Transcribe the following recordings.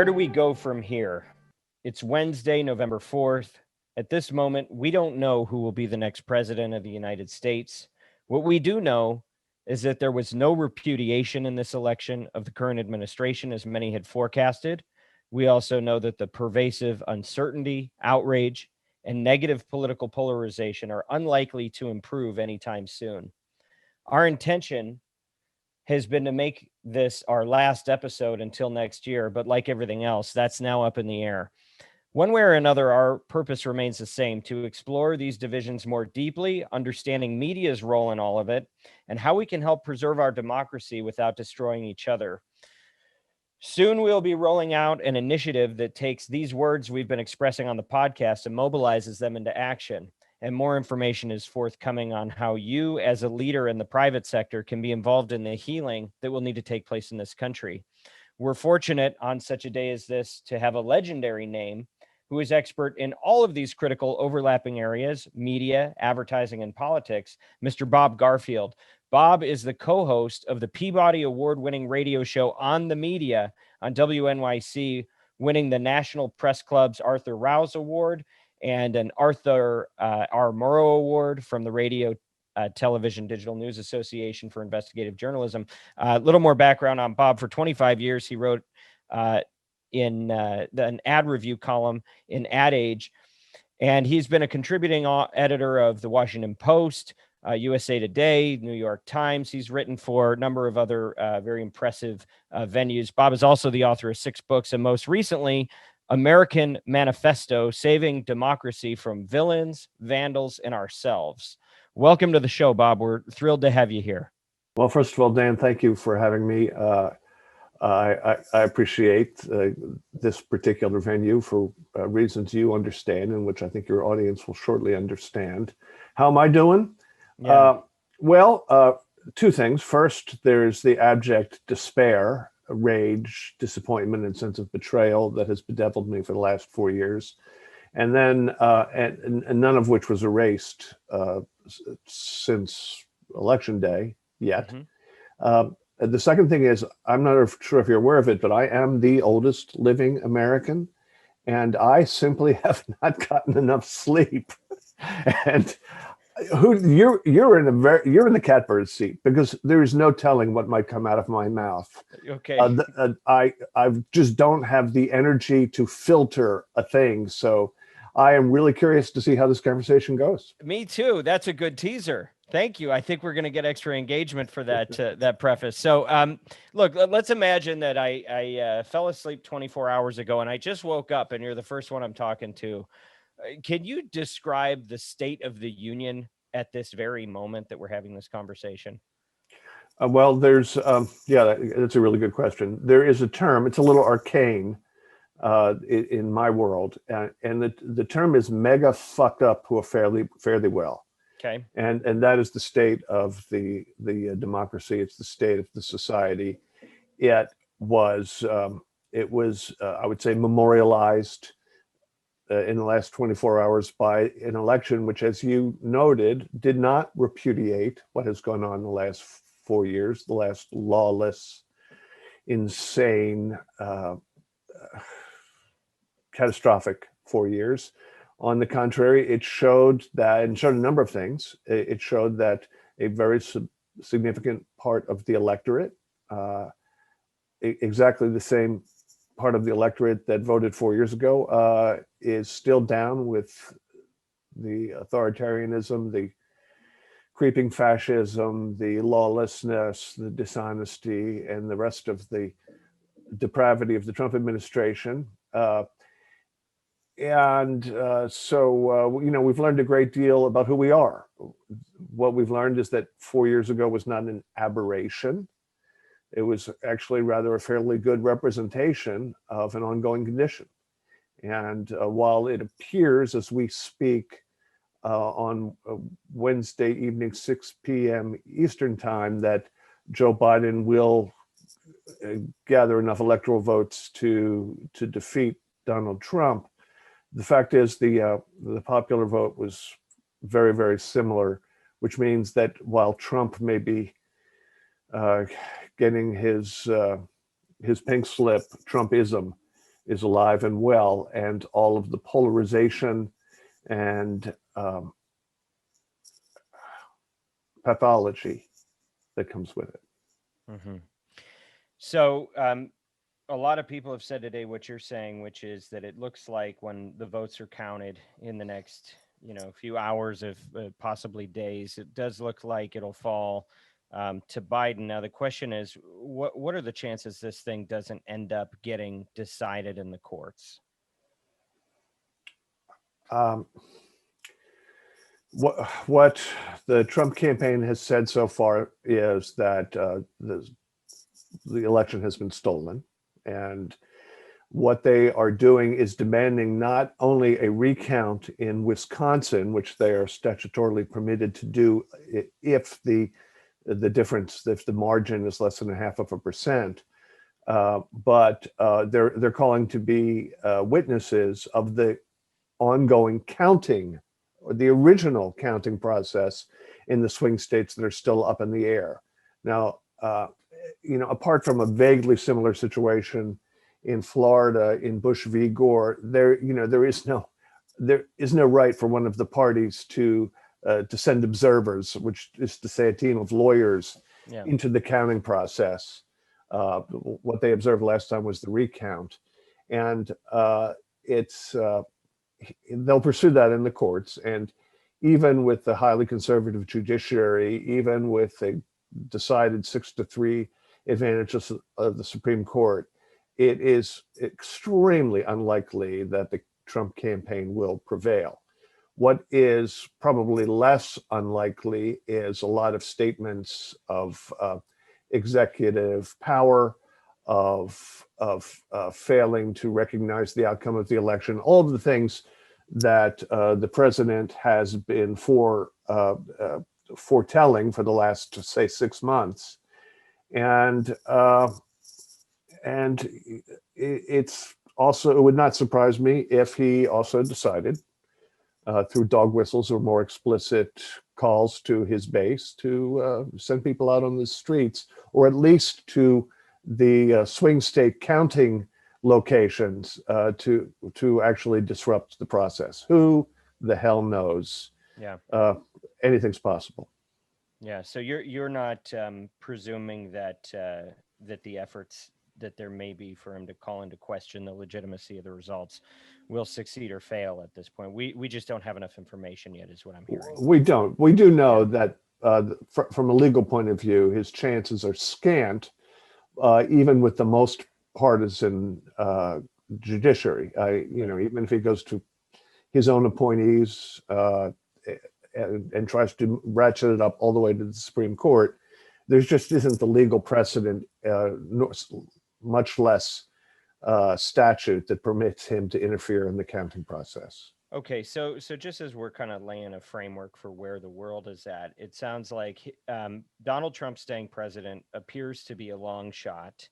Where do we go from here? It's Wednesday, November 4th. At this moment, we don't know who will be the next president of the United States. What we do know is that there was no repudiation in this election of the current administration, as many had forecasted. We also know that the pervasive uncertainty, outrage, and negative political polarization are unlikely to improve anytime soon. Our intention has been to make this our last episode until next year, but like everything else, that's now up in the air. One way or another, our purpose remains the same: to explore these divisions more deeply, understanding media's role in all of it, and how we can help preserve our democracy without destroying each other. Soon we'll be rolling out an initiative that takes these words we've been expressing on the podcast and mobilizes them into action. And more information is forthcoming on how you, as a leader in the private sector, can be involved in the healing that will need to take place in this country. We're fortunate on such a day as this to have a legendary name who is expert in all of these critical overlapping areas: media, advertising, and politics, Mr. Bob Garfield. Bob is the co-host of the Peabody Award-winning radio show On the Media on WNYC, winning the National Press Club's Arthur Rouse Award and an Arthur R. Murrow Award from the Radio Television Digital News Association for Investigative Journalism. A little more background on Bob. For 25 years, he wrote in an ad review column in Ad Age, and he's been a contributing editor of the Washington Post, USA Today, New York Times. He's written for a number of other very impressive venues. Bob is also the author of 6 books, and most recently, American Manifesto: Saving Democracy from Villains, Vandals, and Ourselves. Welcome to the show, Bob. We're thrilled to have you here. Well, first of all, Dan, thank you for having me. I appreciate this particular venue for reasons you understand, and which I think your audience will shortly understand. How am I doing? Yeah. Well, 2 things. First, there's the abject despair, rage, disappointment, and sense of betrayal that has bedeviled me for the last 4 years. And then, and none of which was erased since Election Day yet. Mm-hmm. The second thing is, I'm not sure if you're aware of it, but I am the oldest living American, and I simply have not gotten enough sleep. And you're in the catbird seat, because there is no telling what might come out of my mouth. Okay. I just don't have the energy to filter a thing, so I am really curious to see how this conversation goes. Me too. That's a good teaser. Thank you. I think we're going to get extra engagement for that that preface. So, look, let's imagine that I fell asleep 24 hours ago and I just woke up, and you're the first one I'm talking to. Can you describe the state of the union at this very moment that we're having this conversation? Well, there's, that's a really good question. There is a term, it's a little arcane in my world, and the term is mega fucked up who are fairly well. Okay. And that is the state of the democracy. It's the state of the society. It was, I would say, memorialized in the last 24 hours by an election which, as you noted, did not repudiate what has gone on in the last 4 years, the last lawless, insane, catastrophic 4 years. On the contrary, it showed a number of things. It showed that a very significant part of the electorate, exactly the same part of the electorate that voted 4 years ago, is still down with the authoritarianism, the creeping fascism, the lawlessness, the dishonesty, and the rest of the depravity of the Trump administration. So we've learned a great deal about who we are. What we've learned is that 4 years ago was not an aberration. It was actually rather a fairly good representation of an ongoing condition. And while it appears as we speak on Wednesday evening, 6 p.m. Eastern time, that Joe Biden will gather enough electoral votes to defeat Donald Trump, the fact is the popular vote was very, very similar, which means that while Trump may be getting his pink slip, Trumpism, is alive and well, and all of the polarization and pathology that comes with it. Hmm. So a lot of people have said today what you're saying, which is that it looks like when the votes are counted in the next, few hours of possibly days, it does look like it'll fall to Biden. Now the question is, what are the chances this thing doesn't end up getting decided in the courts? Um, what the Trump campaign has said so far is that the election has been stolen, and what they are doing is demanding not only a recount in Wisconsin, which they are statutorily permitted to do if the difference, if the margin is less than 0.5%, but they're calling to be witnesses of the ongoing counting, or the original counting process in the swing states that are still up in the air. Now, apart from a vaguely similar situation in Florida in Bush v. Gore, there is no right for one of the parties to send observers, which is to say a team of lawyers, into the counting process. What they observed last time was the recount, and they'll pursue that in the courts. And even with the highly conservative judiciary, even with a decided 6-3 advantage of the Supreme Court, it is extremely unlikely that the Trump campaign will prevail. What is probably less unlikely is a lot of statements of executive power, of failing to recognize the outcome of the election, all of the things that the president has been foretelling for the last, say, 6 months. And it's also, it would not surprise me if he also decided through dog whistles or more explicit calls to his base to send people out on the streets, or at least to the swing state counting locations to actually disrupt the process. Who the hell knows? Yeah. Anything's possible. Yeah. So you're not presuming that that the efforts that there may be for him to call into question the legitimacy of the results will succeed or fail at this point. We just don't have enough information yet, is what I'm hearing. We don't. We do know that from a legal point of view, his chances are scant, even with the most partisan judiciary. Even if he goes to his own appointees and tries to ratchet it up all the way to the Supreme Court, there just isn't the legal precedent, much less statute that permits him to interfere in the counting process. Okay, so just as we're kind of laying a framework for where the world is at, it sounds like Donald Trump staying president appears to be a long shot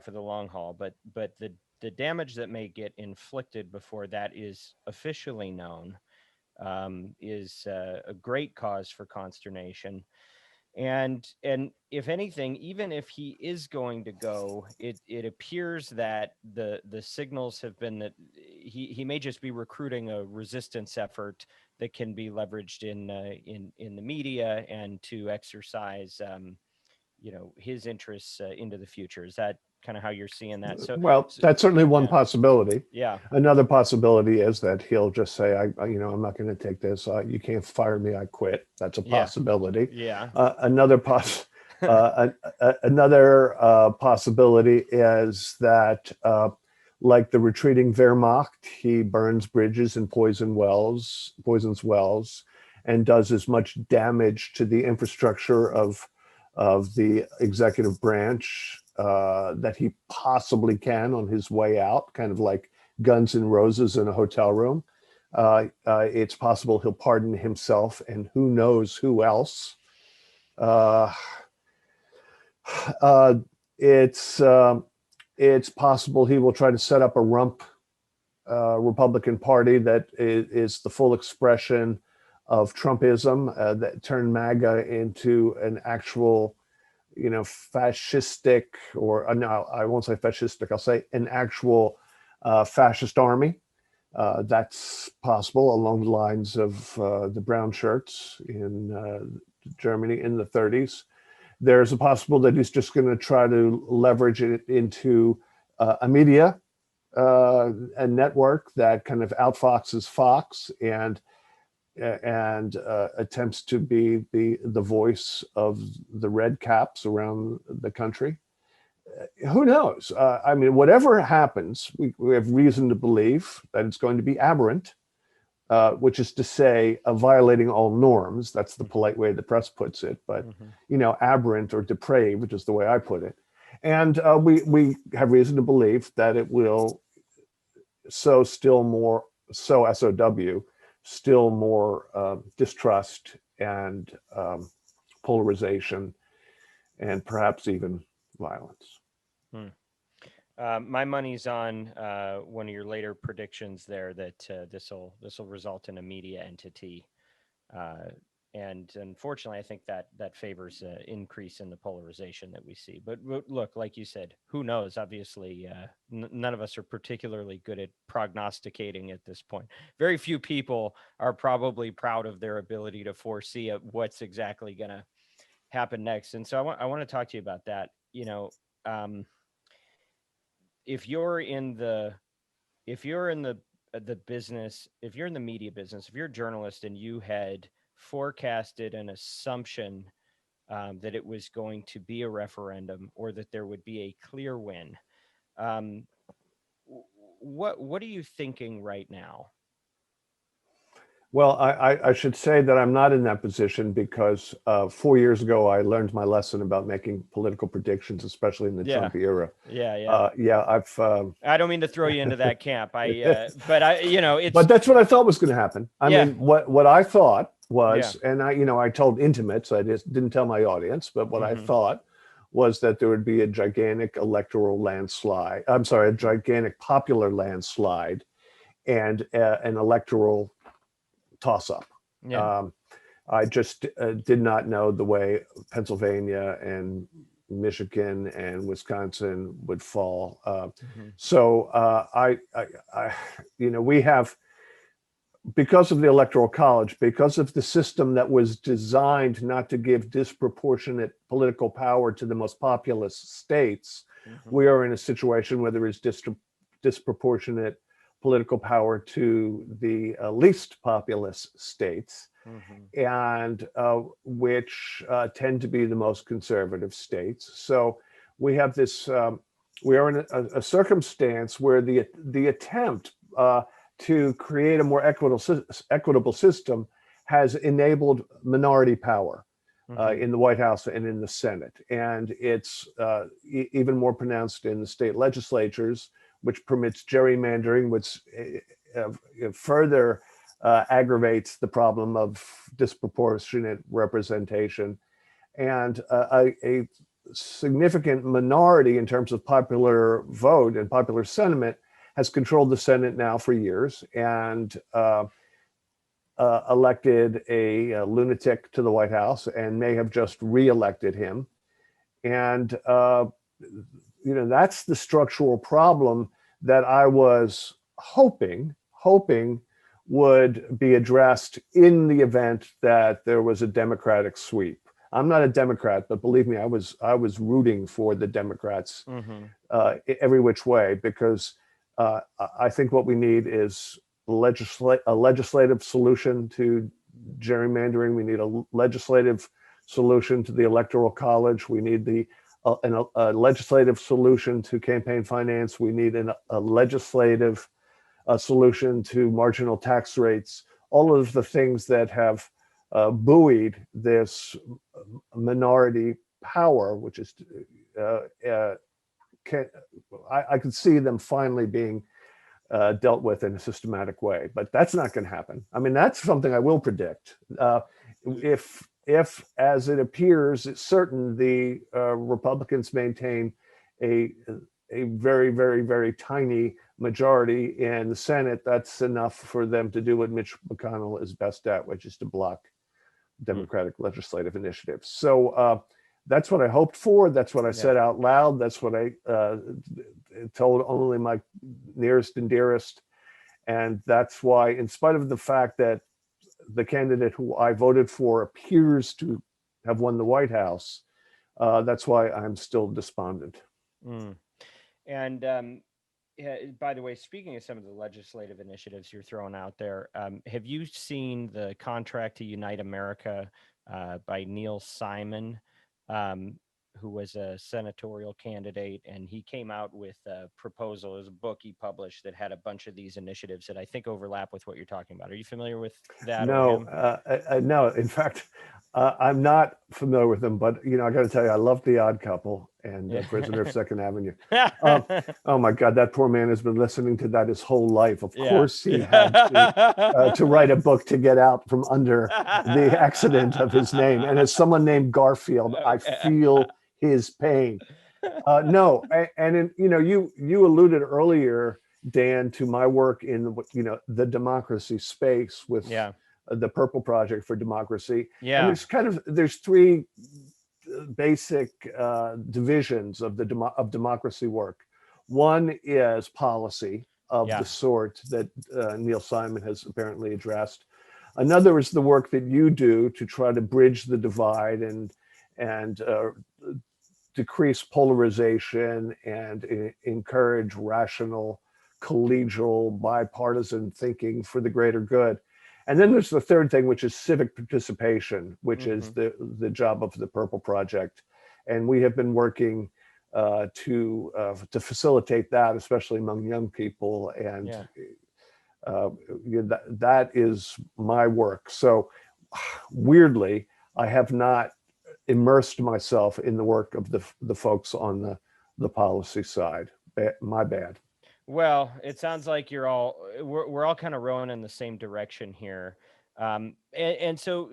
for the long haul, but the damage that may get inflicted before that is officially known is a great cause for consternation. And if anything, even if he is going to go, it appears that the signals have been that he may just be recruiting a resistance effort that can be leveraged in the media and to exercise his interests into the future. Is that kind of how you're seeing that? Well, that's certainly one possibility. Yeah. Another possibility is that he'll just say, I'm not going to take this. You can't fire me. I quit. That's a possibility. Yeah. Another possibility is that, like the retreating Wehrmacht, he burns bridges and poisons wells, and does as much damage to the infrastructure of the executive branch that he possibly can on his way out, kind of like Guns N' Roses in a hotel room. It's possible he'll pardon himself and who knows who else. It's possible he will try to set up a rump Republican Party that is the full expression of Trumpism, that turned MAGA into an actual, fascistic, or no, I won't say fascistic, I'll say an actual fascist army. That's possible along the lines of the brown shirts in Germany in the 30s. There's a possible that he's just going to try to leverage it into a media, a network that kind of outfoxes Fox and attempts to be the voice of the red caps around the country. Who knows? I mean, whatever happens, we have reason to believe that it's going to be aberrant, which is to say, violating all norms. That's the polite way the press puts it. But you know, aberrant or depraved, which is the way I put it. And we have reason to believe that it will sow still more, SOW, still more distrust and polarization, and perhaps even violence. My money's on one of your later predictions there that this will result in a media entity, and unfortunately, I think that favors increase in the polarization that we see. But look, like you said, who knows? Obviously, none of us are particularly good at prognosticating at this point. Very few people are probably proud of their ability to foresee what's exactly going to happen next. And so I want to talk to you about that. You know, if you're in the business, if you're in the media business, if you're a journalist and you had forecasted an assumption that it was going to be a referendum or that there would be a clear win, what are you thinking right now? Well, I should say that I'm not in that position because 4 years ago, I learned my lesson about making political predictions, especially in the Trump era. I don't mean to throw you into that camp. But that's what I thought was going to happen. I mean, what I thought was, and I told intimates, I just didn't tell my audience, but what I thought was that there would be a gigantic electoral landslide. I'm sorry, a gigantic popular landslide and an electoral toss-up. I just did not know the way Pennsylvania and Michigan and Wisconsin would fall. So we have, because of the Electoral College, because of the system that was designed not to give disproportionate political power to the most populous states, we are in a situation where there is disproportionate political power to the least populous states, and which tend to be the most conservative states. So we have this, we are in a circumstance where the attempt to create a more equitable system has enabled minority power in the White House and in the Senate. And it's even more pronounced in the state legislatures, which permits gerrymandering, which further aggravates the problem of disproportionate representation. And a significant minority in terms of popular vote and popular sentiment has controlled the Senate now for years and elected a lunatic to the White House and may have just reelected him. And that's the structural problem that I was hoping would be addressed in the event that there was a Democratic sweep. I'm not a Democrat, but believe me, I was rooting for the Democrats every which way, because I think what we need is a legislative solution to gerrymandering. We need a legislative solution to the Electoral College. We need a legislative solution to campaign finance. We need a legislative solution to marginal tax rates. All of the things that have buoyed this minority power, which is, I could see them finally being dealt with in a systematic way. But that's not going to happen. I mean, that's something I will predict. If, as it appears, it's certain the Republicans maintain a very, very, very tiny majority in the Senate, that's enough for them to do what Mitch McConnell is best at, which is to block Democratic legislative initiatives. So That's what I hoped for. That's what I Yeah. said out loud. That's what I told only my nearest and dearest. And that's why, in spite of the fact that the candidate who I voted for appears to have won the White House, that's why I'm still despondent. Mm. And yeah, by the way, speaking of some of the legislative initiatives you're throwing out there, have you seen the Contract to Unite America by Neil Simon, um, who was a senatorial candidate? And he came out with a proposal. It was a book he published that had a bunch of these initiatives that I think overlap with what you're talking about. Are you familiar with that or No, him? no. In fact, I'm not familiar with them, but I got to tell you, I love The Odd Couple and Yeah. Prisoner of Second Avenue. Um, oh my God, that poor man has been listening to that his whole life. Of Yeah. course, he had to write a book to get out from under the accident of his name. And as someone named Garfield, I feel his pain. No, you alluded earlier, Dan, to my work in the democracy space with Yeah. the Purple Project for Democracy, and Yeah. there's three basic divisions of democracy work. One is policy of Yeah. the sort that Neil Simon has apparently addressed. Another is the work that you do to try to bridge the divide and decrease polarization and encourage rational, collegial, bipartisan thinking for the greater good. And then there's the third thing, which is civic participation, which is the job of the Purple Project. And we have been working to facilitate that, especially among young people. And that is my work. So weirdly, I have not immersed myself in the work of the folks on the policy side. My bad. Well, it sounds like we're all kind of rowing in the same direction here. And so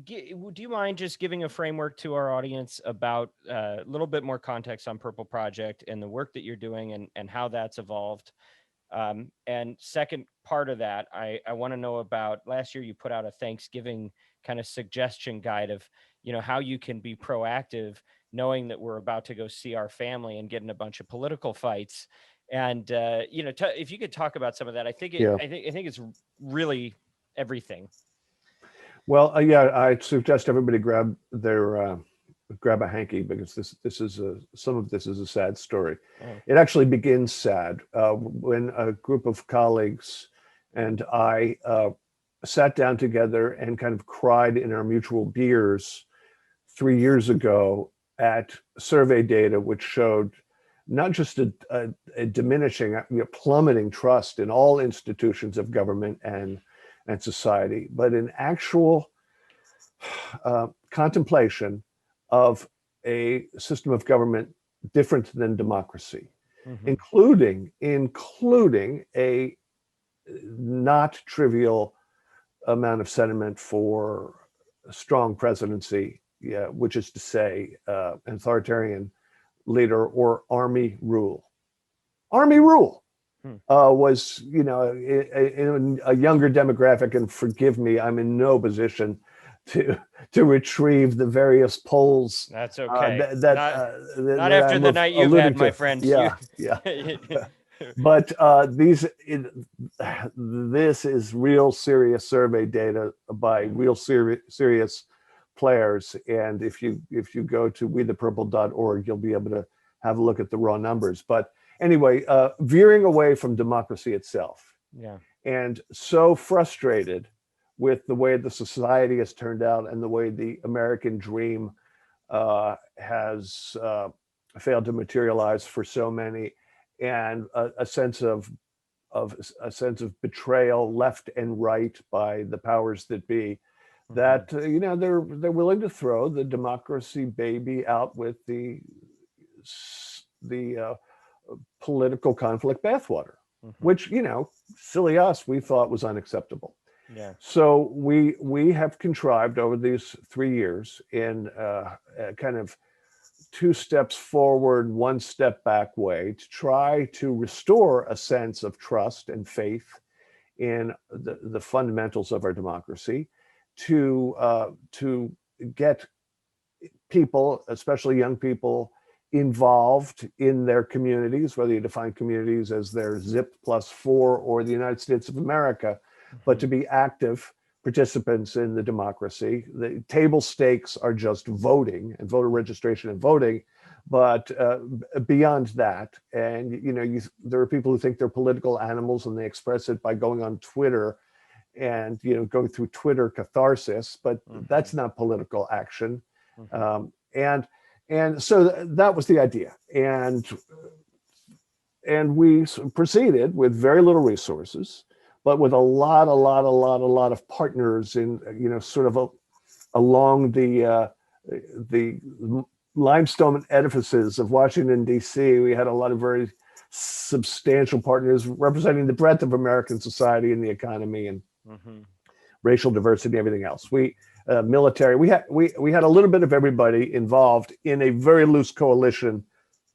do you mind just giving a framework to our audience about a little bit more context on Purple Project and the work that you're doing and how that's evolved? And second part of that, I want to know about last year you put out a Thanksgiving kind of suggestion guide of, how you can be proactive knowing that we're about to go see our family and get in a bunch of political fights. And, if you could talk about some of that, I think it's really everything. Well, yeah, I suggest everybody grab a hanky, because some of this is a sad story. Oh. It actually begins sad when a group of colleagues and I sat down together and kind of cried in our mutual beers 3 years ago at survey data, which showed not just a diminishing, plummeting trust in all institutions of government and society, but an actual contemplation of a system of government different than democracy, including a not trivial amount of sentiment for a strong presidency, which is to say, authoritarian leader or army rule. Army rule was, in a younger demographic, and forgive me, I'm in no position to retrieve the various polls. That's okay. Not after the night you've had, my friend. Yeah. But this is real serious survey data by real serious players. And if you go to wethepurple.org, you'll be able to have a look at the raw numbers. But anyway, veering away from democracy itself. Yeah. And so frustrated with the way the society has turned out and the way the American dream has failed to materialize for so many, and a sense of betrayal left and right by the powers that be, that they're willing to throw the democracy baby out with the political conflict bathwater, which silly us, we thought was unacceptable. Yeah. So we have contrived over these 3 years in kind of 2 steps forward, 1 step back way to try to restore a sense of trust and faith in the fundamentals of our democracy, to get people, especially young people, involved in their communities, whether you define communities as their zip +4 or the United States of America, but to be active participants in the democracy. The table stakes are just voting and voter registration and voting, but beyond that, and there are people who think they're political animals and they express it by going on Twitter and going through Twitter catharsis, but that's not political action. And so that was the idea, and we proceeded with very little resources, but with a lot of partners in sort of along the limestone edifices of Washington, D.C. We had a lot of very substantial partners representing the breadth of American society and the economy and racial diversity, everything else. Military. We had a little bit of everybody involved in a very loose coalition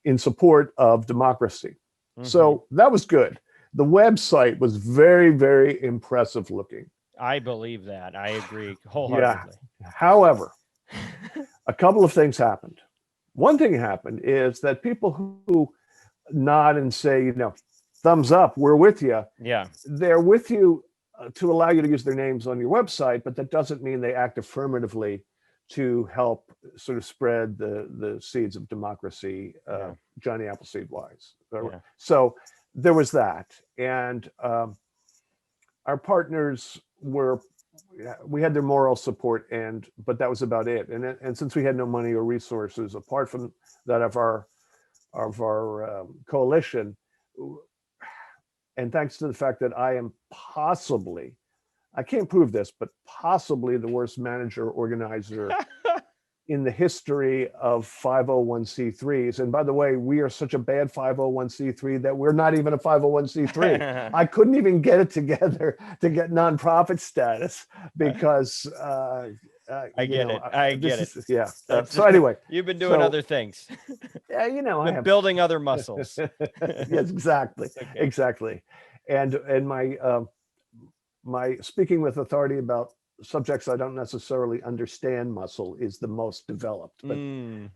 in support of democracy. So that was good. The website was very, very impressive looking. I believe that. I agree wholeheartedly. Yeah. However, a couple of things happened. One thing happened is that people who nod and say, thumbs up, we're with you. Yeah. They're with you to allow you to use their names on your website, but that doesn't mean they act affirmatively to help sort of spread the seeds of democracy, Johnny Appleseed wise. Yeah. So there was that. And our partners we had their moral support, but that was about it. And since we had no money or resources apart from that of our coalition, and thanks to the fact that I am possibly, I can't prove this, but possibly the worst manager organizer in the history of 501c3s. And by the way, we are such a bad 501c3 that we're not even a 501c3. I couldn't even get it together to get nonprofit status because I get it. Yeah. So anyway, you've been doing other things. Yeah, I have building other muscles. Yes, exactly, exactly. And my speaking with authority about subjects I don't necessarily understand muscle is the most developed, but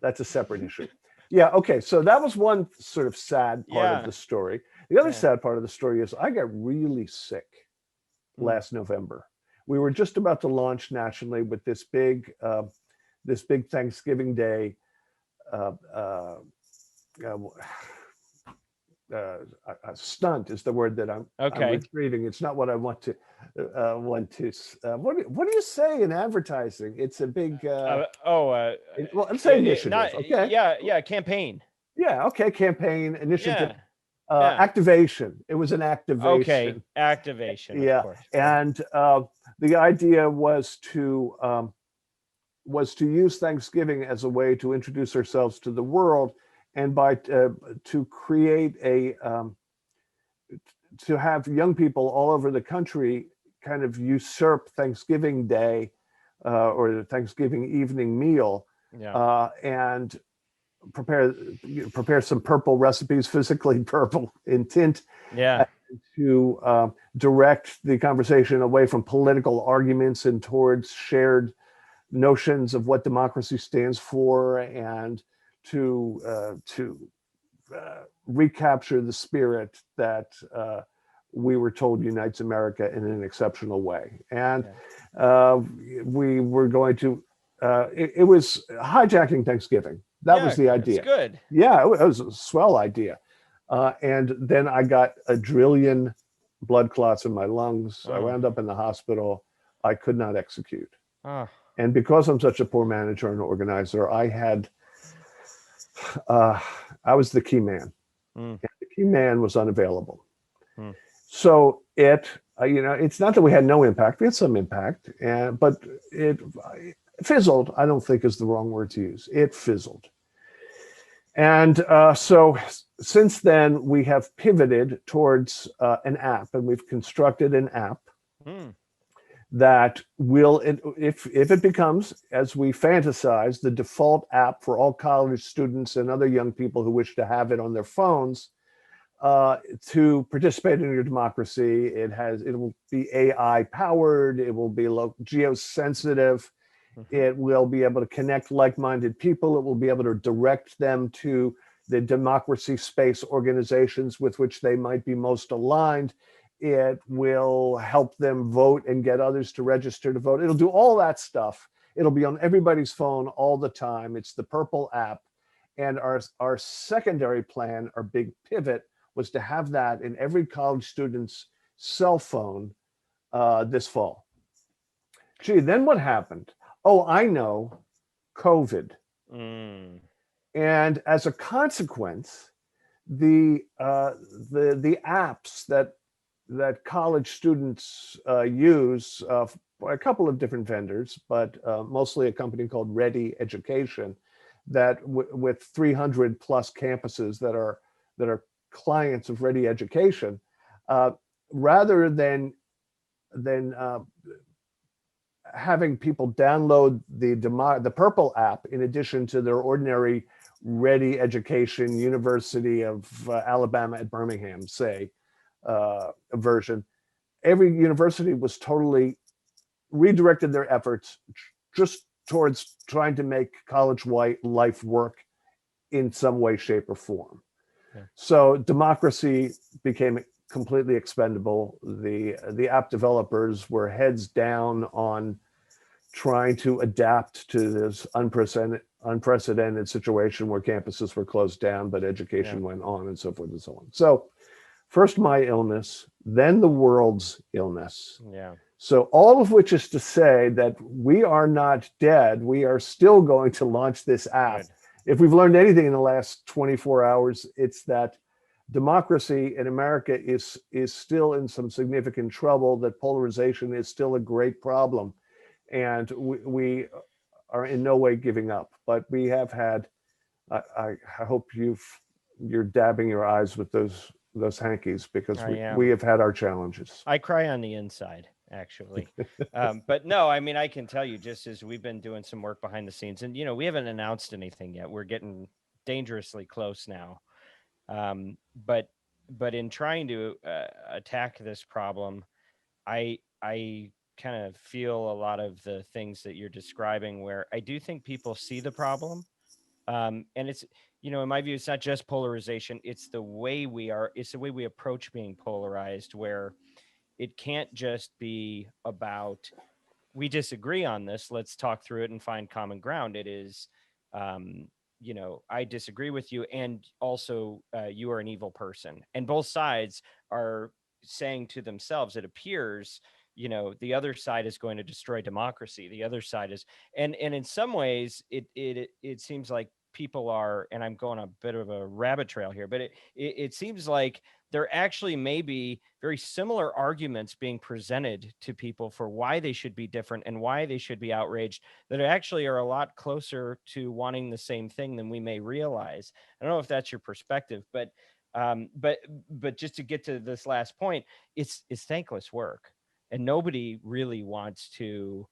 that's a separate issue. Yeah. Okay. So that was one sort of sad part of the story. The other sad part of the story is I got really sick last November. We were just about to launch nationally with this big Thanksgiving Day a stunt is the word that I'm retrieving. It's not what I want to what do you say in advertising? It's a big well, I'm saying initiative. Campaign. Yeah, okay, campaign initiative. Activation. It was an activation. Okay, activation. Yeah, of course. And the idea was to use Thanksgiving as a way to introduce ourselves to the world, and to create to have young people all over the country kind of usurp Thanksgiving Day or the Thanksgiving evening meal, and prepare some purple recipes, physically purple in tint, to direct the conversation away from political arguments and towards shared notions of what democracy stands for, and to recapture the spirit that we were told unites America in an exceptional way. And we were going to, it was hijacking Thanksgiving. That was the idea. It's good. Yeah, it was a swell idea. And then I got a trillion blood clots in my lungs. I wound up in the hospital. I could not execute. And because I'm such a poor manager and organizer, I was the key man. And the key man was unavailable. So it's not that we had no impact. We had some impact, but it fizzled. I don't think is the wrong word to use. It fizzled. And so since then, we have pivoted towards an app, and we've constructed an app that will, if it becomes, as we fantasize, the default app for all college students and other young people who wish to have it on their phones to participate in your democracy. It will be AI powered. It will be geosensitive. It will be able to connect like-minded people. It will be able to direct them to the democracy space organizations with which they might be most aligned. It will help them vote and get others to register to vote. It'll do all that stuff. It'll be on everybody's phone all the time. It's the Purple app. And our secondary plan, our big pivot, was to have that in every college student's cell phone this fall. Gee, then what happened? Oh, I know, COVID. And as a consequence, the apps that college students use by a couple of different vendors, but mostly a company called Ready Education, that with 300 plus campuses that are clients of Ready Education, rather than having people download the Purple app in addition to their ordinary Ready Education, University of Alabama at Birmingham, say, version, every university was totally redirected their efforts just towards trying to make college life work in some way, shape, or form. Yeah. So democracy became completely expendable. The app developers were heads down on trying to adapt to this unprecedented situation where campuses were closed down, but education went on, and so forth and so on. So first my illness, then the world's illness. Yeah. So all of which is to say that we are not dead. We are still going to launch this app. Good. If we've learned anything in the last 24 hours, it's that democracy in America is still in some significant trouble, that polarization is still a great problem. And we are in no way giving up, but we have had, I hope you're dabbing your eyes with those hankies, because we have had our challenges. I cry on the inside, actually. But no, I mean, I can tell you, just as we've been doing some work behind the scenes, and, we haven't announced anything yet. We're getting dangerously close now. But in trying to attack this problem, I kind of feel a lot of the things that you're describing, where I do think people see the problem. And it's, in my view, it's not just polarization. It's the way we approach being polarized, where it can't just be about, we disagree on this, let's talk through it and find common ground. It is, I disagree with you, and also you are an evil person. And both sides are saying to themselves, it appears, the other side is going to destroy democracy. The other side is, and in some ways, it seems like people are, and I'm going a bit of a rabbit trail here, but it seems like there actually may be very similar arguments being presented to people for why they should be different and why they should be outraged, that actually are a lot closer to wanting the same thing than we may realize. I don't know if that's your perspective, but just to get to this last point, it's thankless work, and nobody really wants to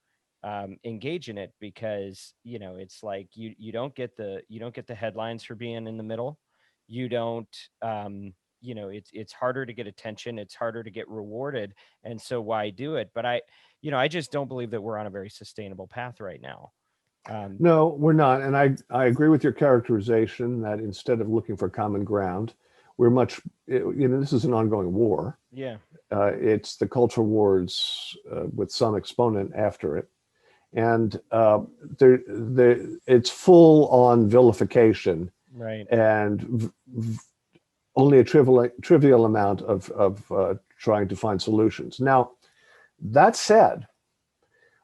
engage in it, because it's like you don't get the headlines for being in the middle. You don't it's harder to get attention, it's harder to get rewarded, and so why do it? But I just don't believe that we're on a very sustainable path right now. No, we're not. And I agree with your characterization that instead of looking for common ground, we're much, this is an ongoing war. Yeah. It's the culture wars with some exponent after it. And it's full on vilification. Right. And only a trivial amount of trying to find solutions. Now, that said,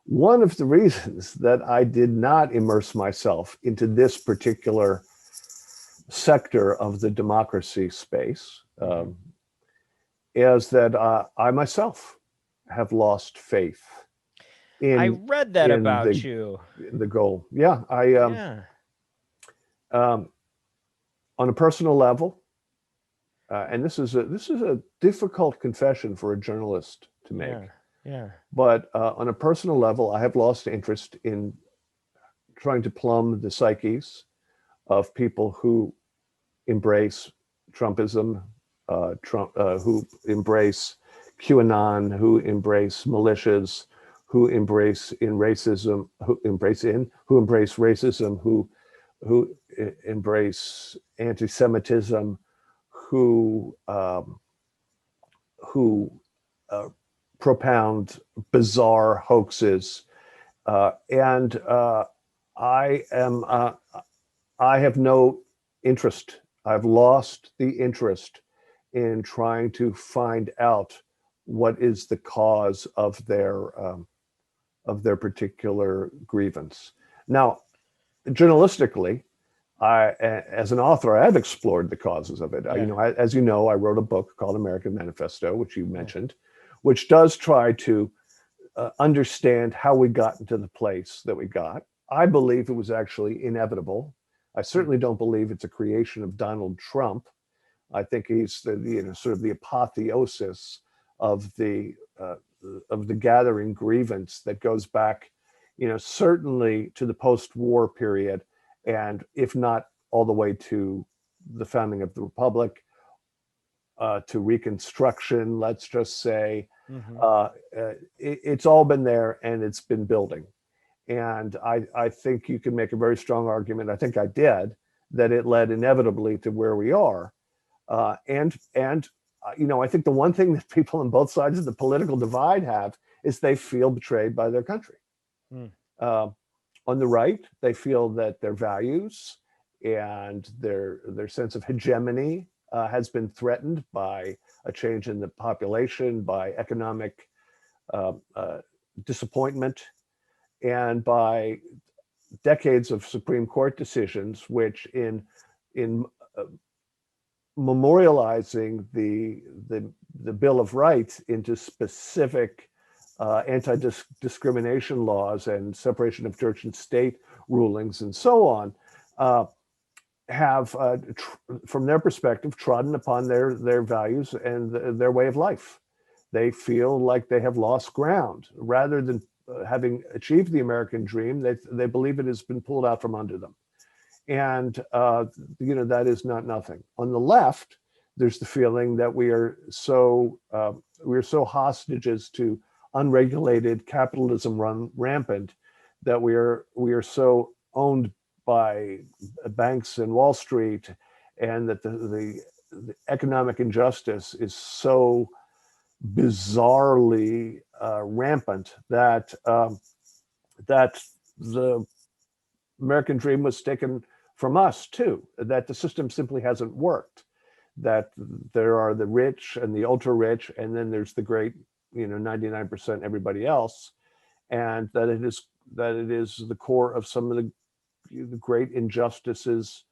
one of the reasons that I did not immerse myself into this particular sector of the democracy space is that I myself have lost faith in. I read that about you. The goal, yeah. On a personal level, and this is a difficult confession for a journalist to make. Yeah. But on a personal level, I have lost interest in trying to plumb the psyches of people who embrace Trumpism, who embrace QAnon, who embrace militias, who embrace racism, who embrace racism, who embrace anti-Semitism, who propound bizarre hoaxes, and I am. I have no interest. I've lost the interest in trying to find out what is the cause of their particular grievance. Now, journalistically, as an author, I have explored the causes of it. Yeah. As you know, I wrote a book called American Manifesto, which you mentioned, which does try to understand how we got into the place that we got. I believe it was actually inevitable. I certainly don't believe it's a creation of Donald Trump. I think he's the sort of the apotheosis of the gathering grievance that goes back, certainly to the post-war period, and if not all the way to the founding of the Republic, to Reconstruction, let's just say. It's all been there and it's been building. And I think you can make a very strong argument, I think I did, that it led inevitably to where we are. I think the one thing that people on both sides of the political divide have is they feel betrayed by their country. On the right, they feel that their values and their sense of hegemony has been threatened by a change in the population, by economic disappointment, and by decades of Supreme Court decisions, which in memorializing the Bill of Rights into specific anti-discrimination laws and separation of church and state rulings and so on, have, from their perspective, trodden upon their values and their way of life. They feel like they have lost ground. Rather than having achieved the American dream, they believe it has been pulled out from under them. And that is not nothing. On the left, there's the feeling that we are so hostages to unregulated capitalism run rampant, that we are so owned by banks and Wall Street, and that the economic injustice is so bizarrely rampant that the American dream was taken from us too, that the system simply hasn't worked, that there are the rich and the ultra rich, and then there's the great 99% everybody else, and that it is the core of some of the great injustices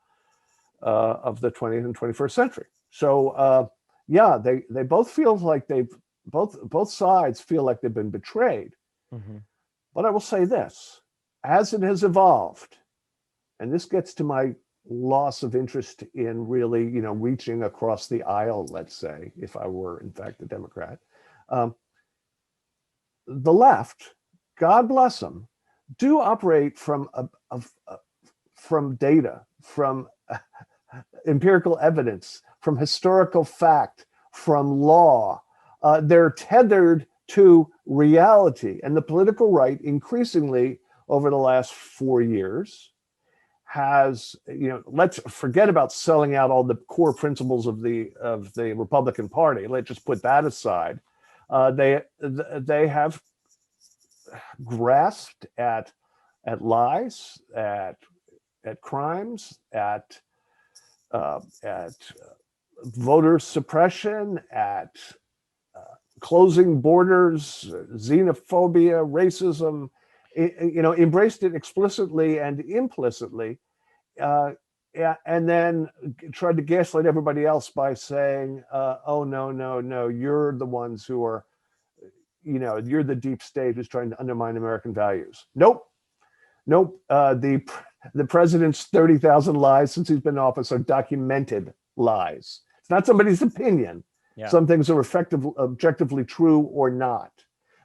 of the 20th and 21st century. So they both feel like both sides feel like they've been betrayed. But I will say this, as it has evolved, and this gets to my loss of interest in really reaching across the aisle, let's say, if I were in fact a Democrat, the left, God bless them, do operate from data, from empirical evidence, from historical fact, from law. They're tethered to reality. And the political right, increasingly over the last 4 years, has, let's forget about selling out all the core principles of the Republican Party. Let's just put that aside. They have grasped at lies, at crimes, at voter suppression, at closing borders, xenophobia, racism, embraced it explicitly and implicitly, and then tried to gaslight everybody else by saying, oh, no, you're the ones who are, you're the deep state who's trying to undermine American values. Nope. The president's 30,000 lies since he's been in office are documented lies. It's not somebody's opinion. Yeah. Some things are objectively true or not.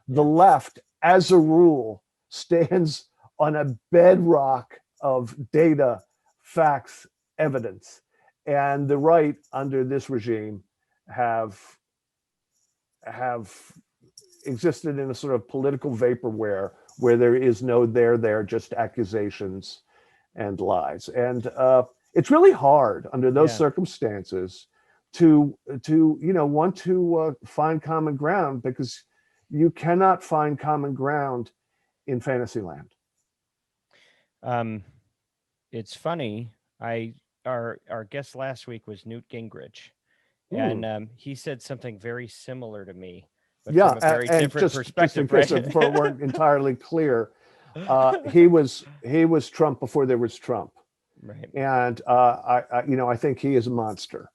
The left, as a rule, stands on a bedrock of data, facts, evidence. And the right, under this regime, have existed in a sort of political vaporware where there is no there, just accusations and lies. And it's really hard under those Yeah. circumstances to want to find common ground, because you cannot find common ground in Fantasyland. It's funny. Our guest last week was Newt Gingrich, and Hmm. he said something very similar to me, but Yeah, from a very and different just in perspective, case right? it weren't entirely clear, he was Trump before there was Trump, Right. and I think he is a monster,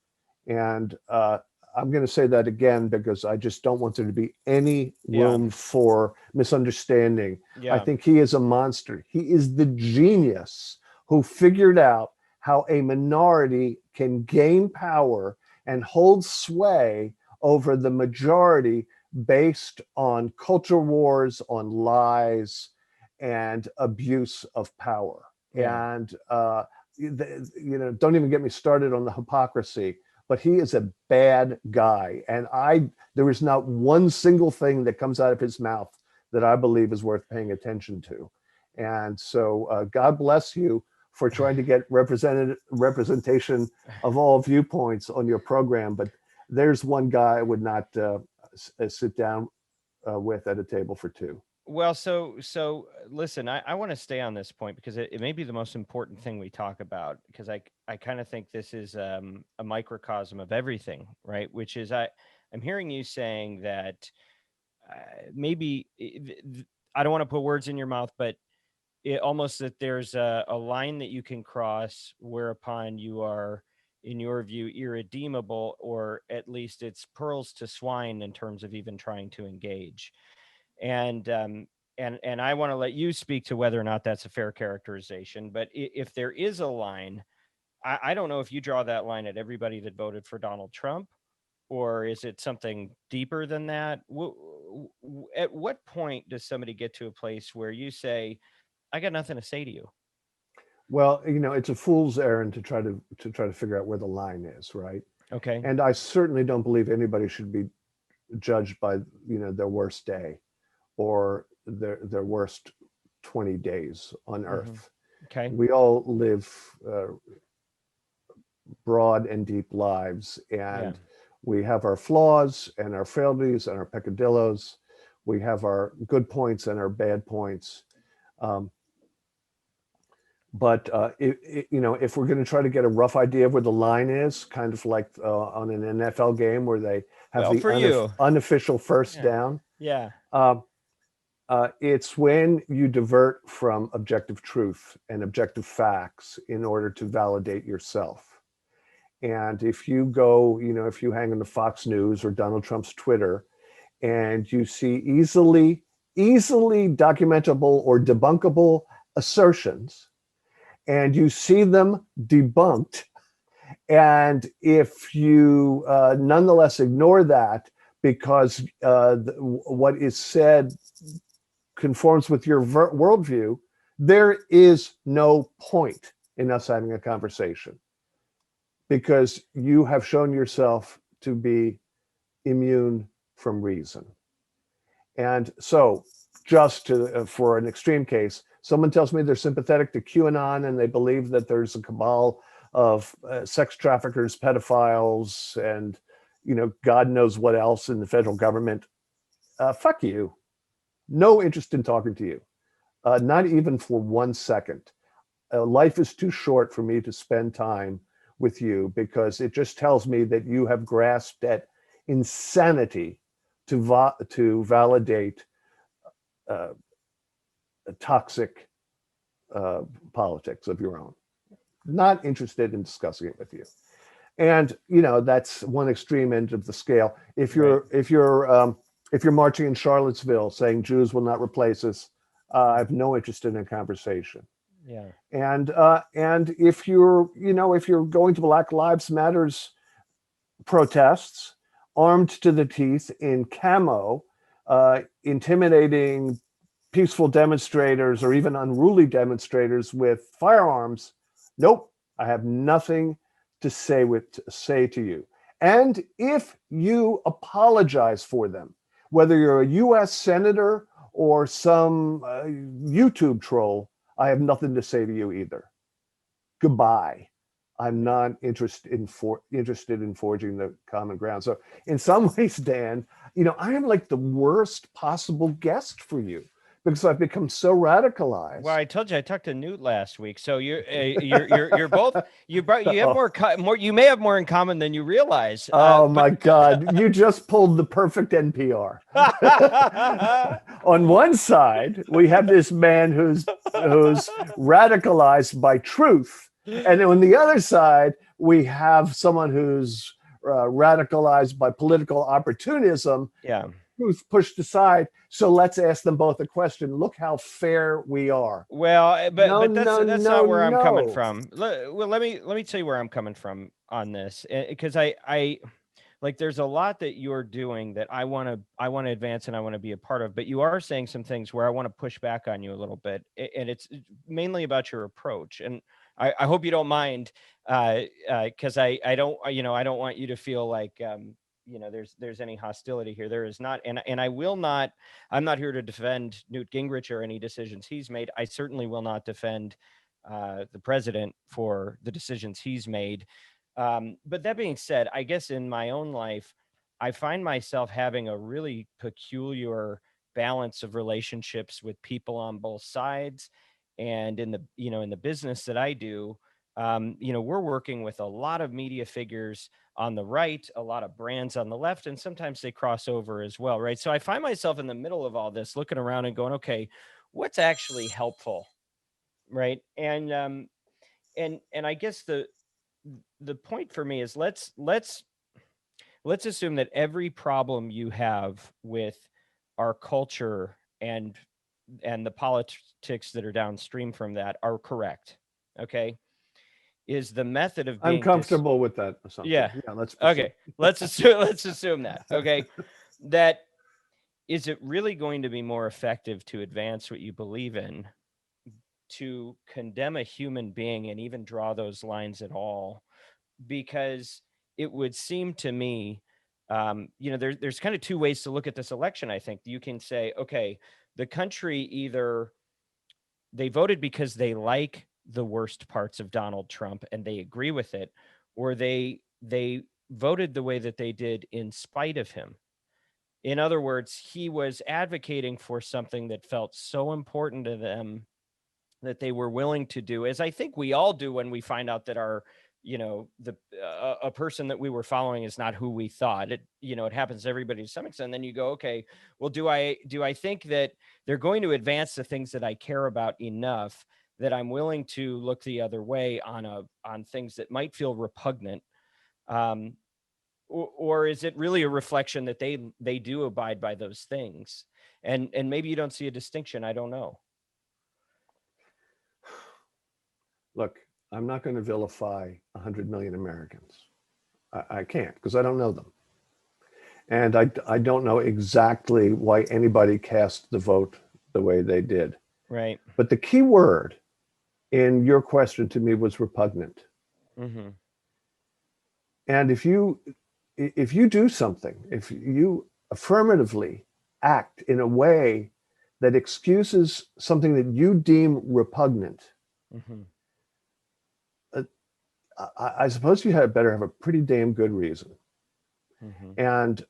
and I'm going to say that again because I just don't want there to be any Yeah. room for misunderstanding. I Yeah. think he is a monster. He is the genius who figured out how a minority can gain power and hold sway over the majority based on culture wars, on lies, and abuse of power. Yeah. And don't even get me started on the hypocrisy. But he is a bad guy, and there is not one single thing that comes out of his mouth that I believe is worth paying attention to. And so, God bless you for trying to get representation of all viewpoints on your program. But there's one guy I would not sit down with at a table for two. Well, so listen, I want to stay on this point because it may be the most important thing we talk about, because I kind of think this is a microcosm of everything, right? Which is I'm hearing you saying that maybe I don't want to put words in your mouth, but almost that there's a line that you can cross whereupon you are, in your view, irredeemable, or at least it's pearls to swine in terms of even trying to engage. And and I want to let you speak to whether or not that's a fair characterization. But if there is a line, I don't know if you draw that line at everybody that voted for Donald Trump, or is it something deeper than that? At what point does somebody get to a place where you say, "I got nothing to say to you"? Well, it's a fool's errand to try to figure out where the line is, right? Okay. And I certainly don't believe anybody should be judged by their worst day or their worst 20 days on earth. Okay. We all live broad and deep lives, and we have our flaws and our frailties and our peccadillos. We have our good points and our bad points. But if we're going to try to get a rough idea of where the line is, kind of like on an NFL game where they have the unofficial first down. Yeah. It's when you divert from objective truth and objective facts in order to validate yourself. And if you go, if you hang on to Fox News or Donald Trump's Twitter, and you see easily documentable or debunkable assertions, and you see them debunked, and if you nonetheless ignore that because what is said conforms with your worldview, there is no point in us having a conversation, because you have shown yourself to be immune from reason. And so, just for an extreme case, someone tells me they're sympathetic to QAnon and they believe that there's a cabal of sex traffickers, pedophiles, and God knows what else in the federal government. Fuck you. No interest in talking to you. Not even for 1 second. Life is too short for me to spend time with you, because it just tells me that you have grasped at insanity to validate toxic politics of your own. Not interested in discussing it with you. And that's one extreme end of the scale. If you're marching in Charlottesville saying Jews will not replace us, I have no interest in a conversation. Yeah. And if you're going to Black Lives Matters protests, armed to the teeth in camo, intimidating peaceful demonstrators or even unruly demonstrators with firearms, nope, I have nothing to say to you. And if you apologize for them, Whether you're a U.S. senator or some YouTube troll, I have nothing to say to you either. Goodbye. I'm not interested in forging the common ground. So in some ways, Dan, I am like the worst possible guest for you because I've become so radicalized. Well, I told you I talked to Newt last week, so you're both you have more you may have more in common than you realize. Oh my God! You just pulled the perfect NPR. On one side, we have this man who's radicalized by truth, and on the other side, we have someone who's radicalized by political opportunism. Yeah. Who's pushed aside. So let's ask them both a question. Look how fair we are. Well, but that's not where I'm coming from. Well, let me tell you where I'm coming from on this, because I like there's a lot that you're doing that I want to advance and I want to be a part of, but you are saying some things where I want to push back on you a little bit, and it's mainly about your approach. And I hope you don't mind, because I don't I don't want you to feel like there's any hostility here. There is not, and I will not. I'm not here to defend Newt Gingrich or any decisions he's made. I certainly will not defend the president for the decisions he's made. But that being said, I guess in my own life, I find myself having a really peculiar balance of relationships with people on both sides, and in the in the business that I do. We're working with a lot of media figures on the right, a lot of brands on the left, and sometimes they cross over as well, right? So I find myself in the middle of all this, looking around and going, okay, what's actually helpful, right? And I guess the point for me is let's assume that every problem you have with our culture and the politics that are downstream from that are correct. Okay. Is the method of being I'm comfortable with that assumption. Yeah. Let's okay. Let's assume that. Okay. That is it really going to be more effective to advance what you believe in, to condemn a human being and even draw those lines at all? Because it would seem to me, there's kind of two ways to look at this election. I think you can say, okay, the country either they voted because they like the worst parts of Donald Trump and they agree with it, or they voted the way that they did in spite of him. In other words, he was advocating for something that felt so important to them that they were willing to do, as I think we all do when we find out that our a person that we were following is not who we thought. It happens to everybody to some extent. And then you go, okay, well, do I think that they're going to advance the things that I care about enough that I'm willing to look the other way on things that might feel repugnant? Or is it really a reflection that they do abide by those things? And maybe you don't see a distinction. I don't know. Look, I'm not going to vilify 100 million Americans. I can't, because I don't know them. And I don't know exactly why anybody cast the vote the way they did. Right. But the key word in your question to me was repugnant. Mm-hmm. And if you do something, if you affirmatively act in a way that excuses something that you deem repugnant, mm-hmm. I suppose you had better have a pretty damn good reason. Mm-hmm. And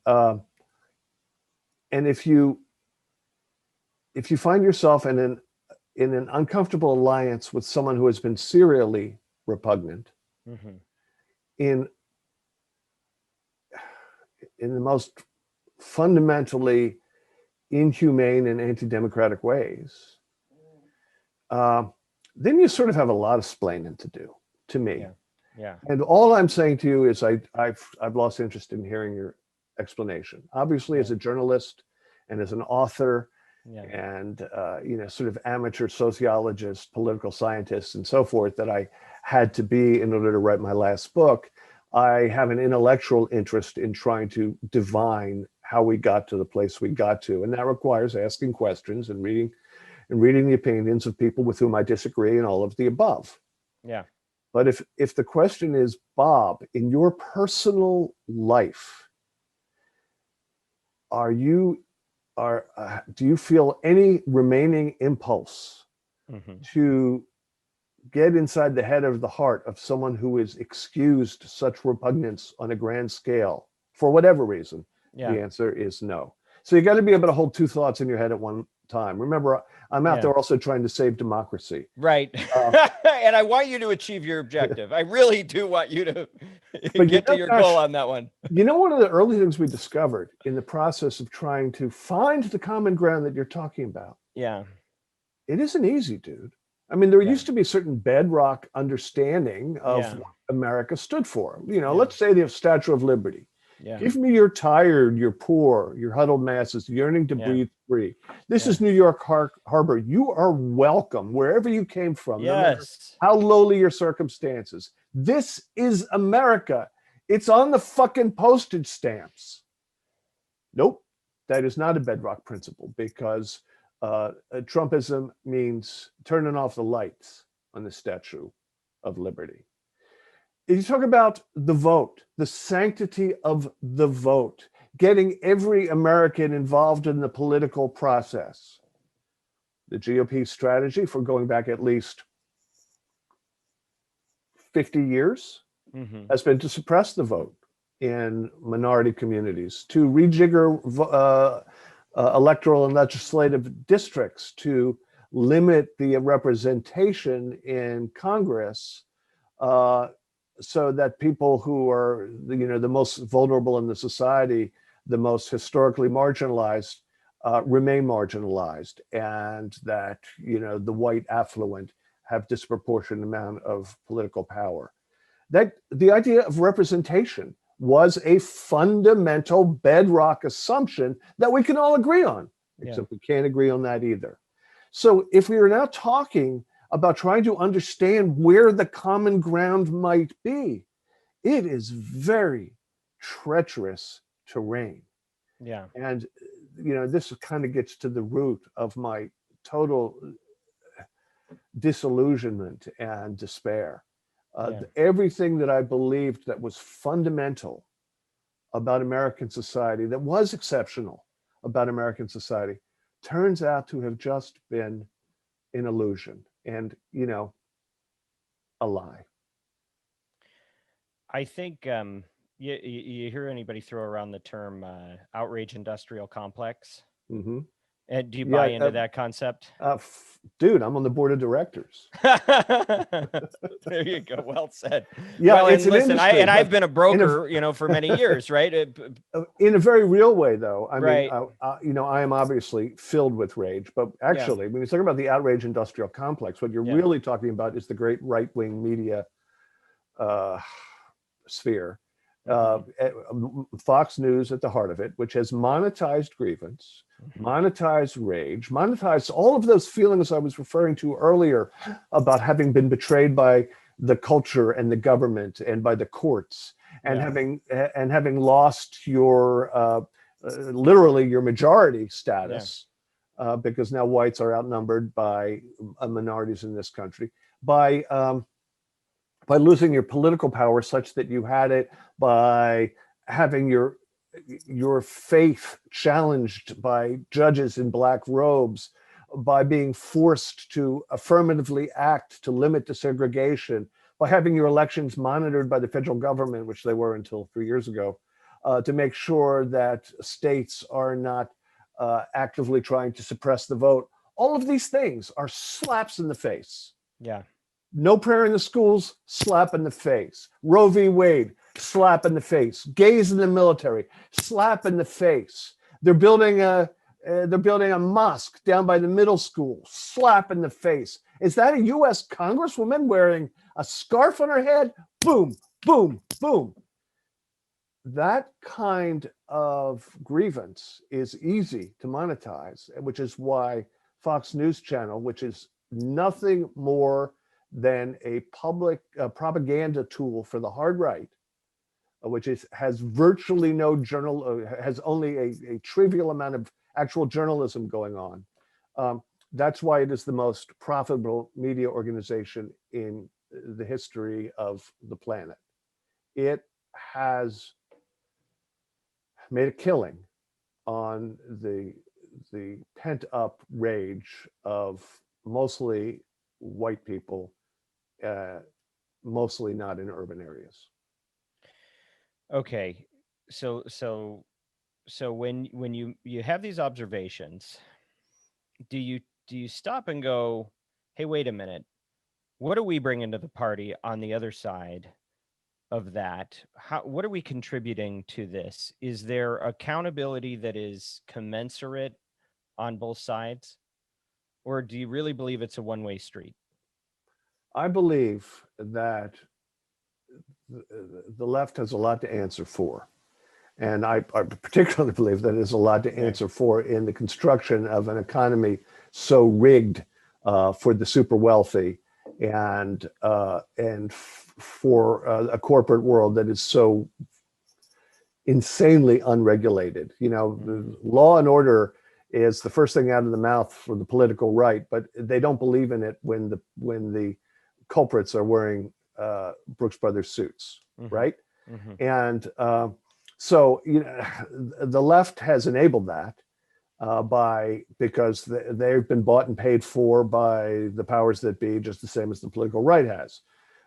if you find yourself in an uncomfortable alliance with someone who has been serially repugnant, mm-hmm. in the most fundamentally inhumane and anti-democratic ways, then you sort of have a lot of splaining to do, to me. Yeah. Yeah. And all I'm saying to you is I've lost interest in hearing your explanation. Obviously, as a journalist and as an author, and sort of amateur sociologist, political scientist, and so forth that I had to be in order to write my last book, I have an intellectual interest in trying to divine how we got to the place we got to, and that requires asking questions and reading the opinions of people with whom I disagree and all of the above. Yeah. But if the question is, Bob, in your personal life, are you do you feel any remaining impulse Mhm. to get inside the head of the heart of someone who is excused such repugnance on a grand scale for whatever reason? Yeah. The answer is no. So you got to be able to hold two thoughts in your head at one time. Remember, I'm out Yeah. there also trying to save democracy. Right. And I want you to achieve your objective. I really do want you to But get to your Josh, goal on that one. one of the early things we discovered in the process of trying to find the common ground that you're talking about, Yeah. it isn't easy, dude. I mean, there Yeah. used to be a certain bedrock understanding of Yeah. what America stood for. Yeah. Let's say the Statue of Liberty. Yeah. Give me your tired, your poor, your huddled masses yearning to Yeah. breathe free. This Yeah. is New York Harbor. You are welcome wherever you came from, no matter Yes. how lowly your circumstances. This is America. It's on the fucking postage stamps. Nope, that is not a bedrock principle, because Trumpism means turning off the lights on the Statue of Liberty. You talk about the vote, the sanctity of the vote, getting every American involved in the political process. The GOP strategy, for going back at least 50 years, Mhm. has been to suppress the vote in minority communities, to rejigger electoral and legislative districts, to limit the representation in Congress, so that people who are the most vulnerable in the society, the most historically marginalized, remain marginalized, and that the white affluent have disproportionate amount of political power. That the idea of representation was a fundamental bedrock assumption that we can all agree on, except we can't agree on that either. So if we are now talking about trying to understand where the common ground might be, it is very treacherous terrain. Yeah. And this kind of gets to the root of my total disillusionment and despair. Yeah. Everything that I believed that was fundamental about American society, that was exceptional about American society, turns out to have just been an illusion and, a lie. I think you hear anybody throw around the term outrage industrial complex? Mm-hmm. And do you buy Yeah, into that concept? dude, I'm on the board of directors. There you go. Well said. Yeah, well, it's and an listen, industry, I've been a in broker, for many years, right? in a very real way, though. I Right. mean, I am obviously filled with rage, but actually, when you talk about the outrage industrial complex, what you're really talking about is the great right-wing media sphere. Fox News at the heart of it, which has monetized grievance, monetized rage, monetized all of those feelings I was referring to earlier about having been betrayed by the culture and the government and by the courts, and having lost your literally your majority status, because now whites are outnumbered by minorities in this country, by losing your political power such that you had it, by having your faith challenged by judges in black robes, by being forced to affirmatively act to limit desegregation, by having your elections monitored by the federal government, which they were until 3 years ago, to make sure that states are not actively trying to suppress the vote. All of these things are slaps in the face. Yeah. No prayer in the schools, slap in the face. Roe v. Wade, slap in the face. Gays in the military, slap in the face. They're building a mosque down by the middle school, slap in the face. Is that a U.S. Congresswoman wearing a scarf on her head? Boom, boom, boom. That kind of grievance is easy to monetize, which is why Fox News Channel, which is nothing more than a public propaganda tool for the hard right, which has virtually no has only a trivial amount of actual journalism going on. That's why it is the most profitable media organization in the history of the planet. It has made a killing on the the pent up rage of mostly white people, uh, mostly not in urban areas. Okay. So when you have these observations, do you stop and go, "Hey, wait a minute. What are we bringing to the party on the other side of that? What are we contributing to this? Is there accountability that is commensurate on both sides, or do you really believe it's a one-way street?" I believe that the left has a lot to answer for. And I particularly believe that there's a lot to Right. answer for in the construction of an economy so rigged for the super wealthy and for a corporate world that is so insanely unregulated. You know, the law and order is the first thing out of the mouth for the political right, but they don't believe in it when the culprits are wearing Brooks Brothers suits, Mhm. right? Mhm. And so you know, the left has enabled that because they've been bought and paid for by the powers that be, just the same as the political right has,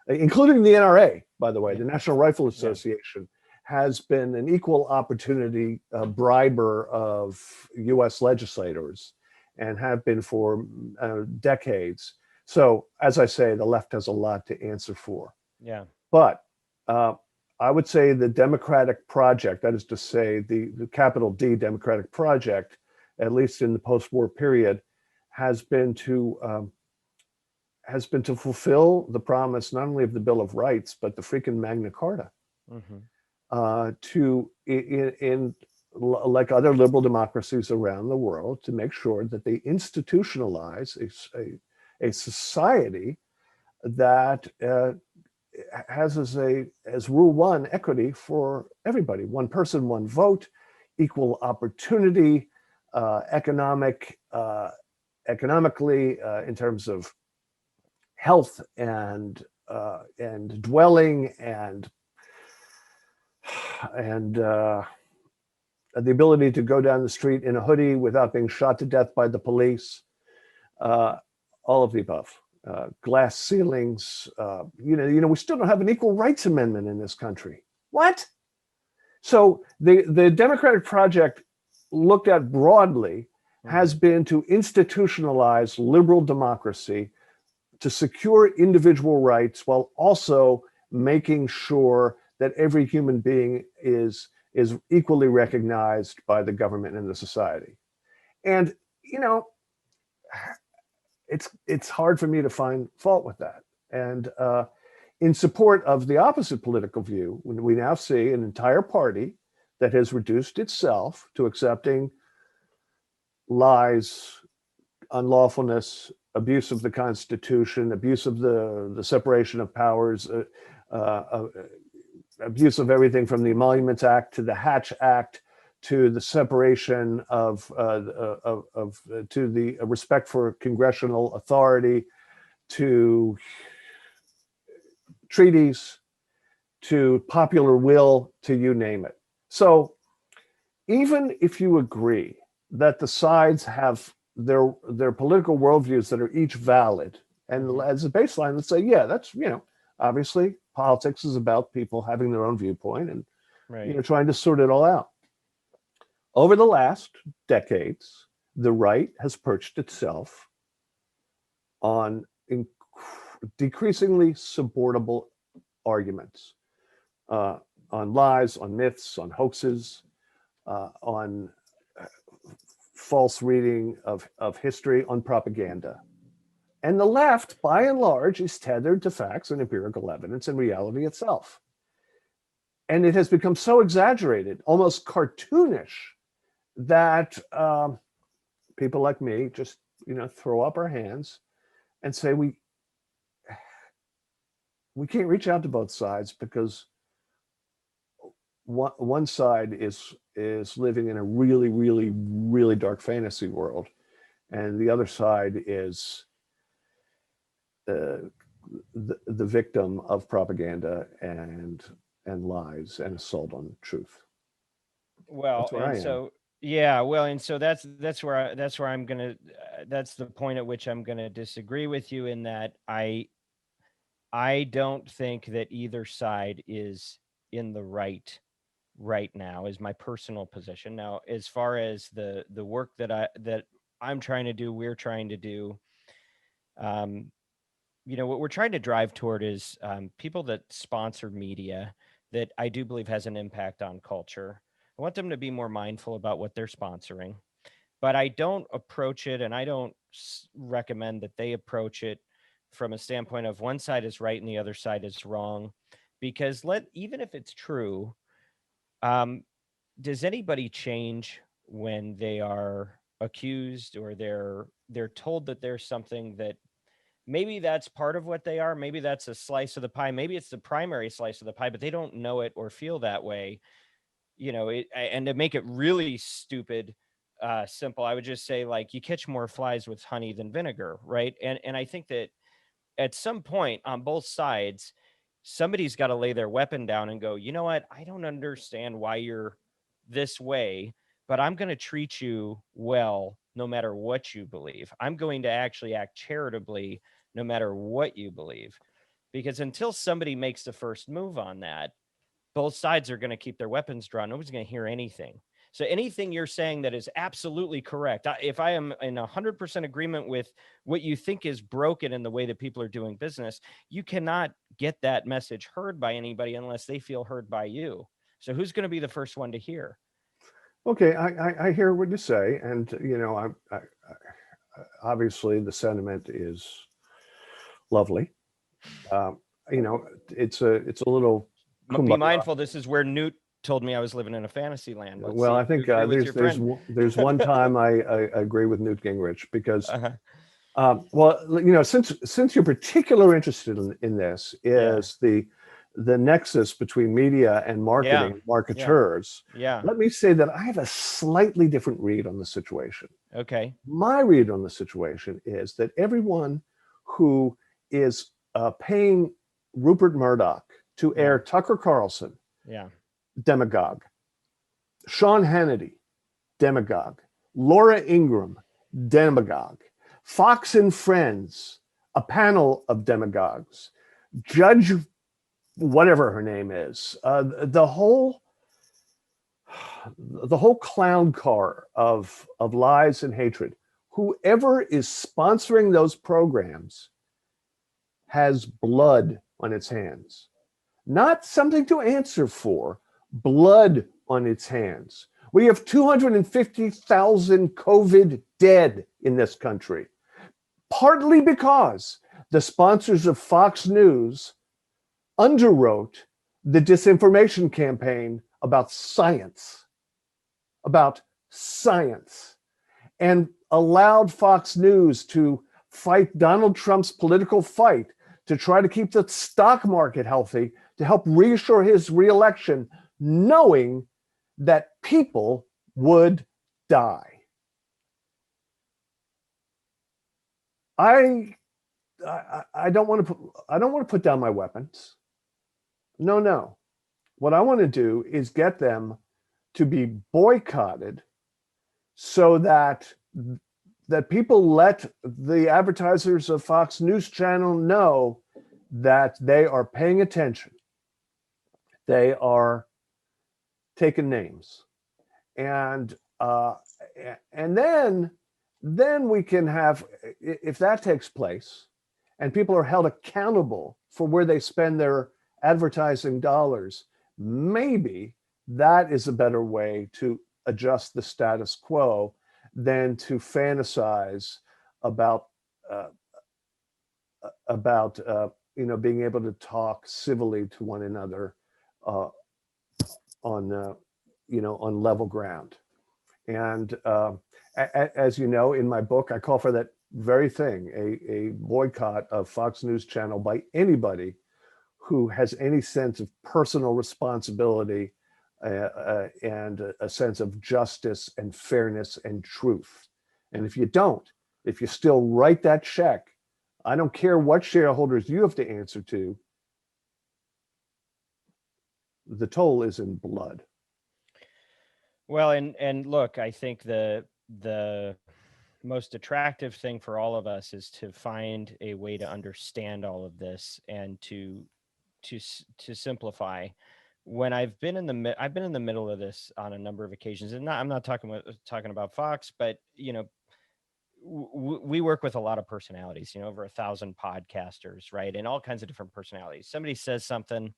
including the NRA, by the way. Yeah. The National Rifle Yeah. Association has been an equal opportunity briber of U.S. legislators and have been for decades. So, as I say, the left has a lot to answer for. Yeah. But I would say the Democratic project, that is to say, the capital D Democratic project, at least in the post-war period, has been to fulfill the promise not only of the Bill of Rights but the freaking Magna Carta. Mhm. In like other liberal democracies around the world, to make sure that they institutionalize a society that has as rule one equity for everybody: one person, one vote, equal opportunity, economically, in terms of health and dwelling and the ability to go down the street in a hoodie without being shot to death by the police. Uh, all of the above. Glass ceilings. We still don't have an equal rights amendment in this country. What? So the Democratic project, looked at broadly, has been to institutionalize liberal democracy, to secure individual rights while also making sure that every human being is equally recognized by the government and the society. And you know, it's hard for me to find fault with that. And in support of the opposite political view, when we now see an entire party that has reduced itself to accepting lies, unlawfulness, abuse of the Constitution, abuse of the separation of powers, abuse of everything from the Emoluments Act to the Hatch Act to the separation to the respect for congressional authority, to treaties, to popular will, to you name it. So even if you agree that the sides have their political worldviews that are each valid, and as a baseline, let's say, yeah, that's, obviously politics is about people having their own viewpoint and Right. trying to sort it all out. Over the last decades, the right has perched itself on decreasingly supportable arguments, on lies, on myths, on hoaxes, on false reading of history, on propaganda. And the left, by and large, is tethered to facts and empirical evidence and reality itself. And it has become so exaggerated, almost cartoonish, that people like me just, throw up our hands and say we can't reach out to both sides because one side is living in a really, really, really dark fantasy world, and the other side is the victim of propaganda and lies and assault on truth. Well, That's where and I am. Yeah, well, and so that's where I'm gonna that's the point at which I'm gonna disagree with you in that I don't think that either side is in the right now is my personal position. Now, as far as the work that I'm trying to do, we're trying to do, um, what we're trying to drive toward is people that sponsor media that I do believe has an impact on culture. I want them to be more mindful about what they're sponsoring, but I don't approach it, and I don't recommend that they approach it from a standpoint of one side is right and the other side is wrong, because even if it's true, um, does anybody change when they are accused or they're told that there's something that maybe that's part of what they are, maybe that's a slice of the pie, maybe it's the primary slice of the pie, but they don't know it or feel that way, and to make it really stupid, simple, I would just say, like, you catch more flies with honey than vinegar, right? And I think that at some point on both sides, somebody's got to lay their weapon down and go, you know what? I don't understand why you're this way, but I'm going to treat you well no matter what you believe. I'm going to actually act charitably no matter what you believe. Because until somebody makes the first move on that, both sides are going to keep their weapons drawn. Nobody's going to hear anything. So anything you're saying that is absolutely correct, if I am in 100% agreement with what you think is broken in the way that people are doing business, you cannot get that message heard by anybody unless they feel heard by you. So who's going to be the first one to hear? Okay, I hear what you say, and obviously the sentiment is lovely. Um, it's a little Be kumbaya. mindful. This is where Newt told me I was living in a fantasy land. Let's Well, see I if you think agree with your friend. there's one time I agree with Newt Gingrich because Uh-huh. well, since you're particularly interested in this Yeah. is the nexus between media and Yeah. marketing, Yeah. marketeurs. Yeah. Let me say that I have a slightly different read on the situation. Okay. My read on the situation is that everyone who is paying Rupert Murdoch to Yeah. air Tucker Carlson, Yeah. demagogue, Sean Hannity, demagogue, Laura Ingraham, demagogue, Fox and Friends, a panel of demagogues, Judge, whatever her name is, the whole clown car of lies and hatred. Whoever is sponsoring those programs has blood on its hands, not something to answer for, blood on its hands. We have 250,000 COVID dead in this country, partly because the sponsors of Fox News underwrote the disinformation campaign about science, and allowed Fox News to fight Donald Trump's political fight to try to keep the stock market healthy, to help reassure his reelection, knowing that people would die. I don't want to put down my weapons. No. What I want to do is get them to be boycotted so that people let the advertisers of Fox News Channel know that they are paying attention. They are taking names, and then we can have, if that takes place, and people are held accountable for where they spend their advertising dollars, maybe that is a better way to adjust the status quo than to fantasize about uh, being able to talk civilly to one another uh, on on level ground. And as you know, in my book, I call for that very thing: a boycott of Fox News Channel by anybody who has any sense of personal responsibility and a sense of justice and fairness and truth. And if you don't, if you still write that check, I don't care what shareholders you have to answer to, the toll is in blood. Well, and look, I think the most attractive thing for all of us is to find a way to understand all of this and to simplify. When I've been in the middle of this on a number of occasions, and I'm not talking about Fox, but we work with a lot of personalities, over 1,000 podcasters, right? And all kinds of different personalities. Somebody says something,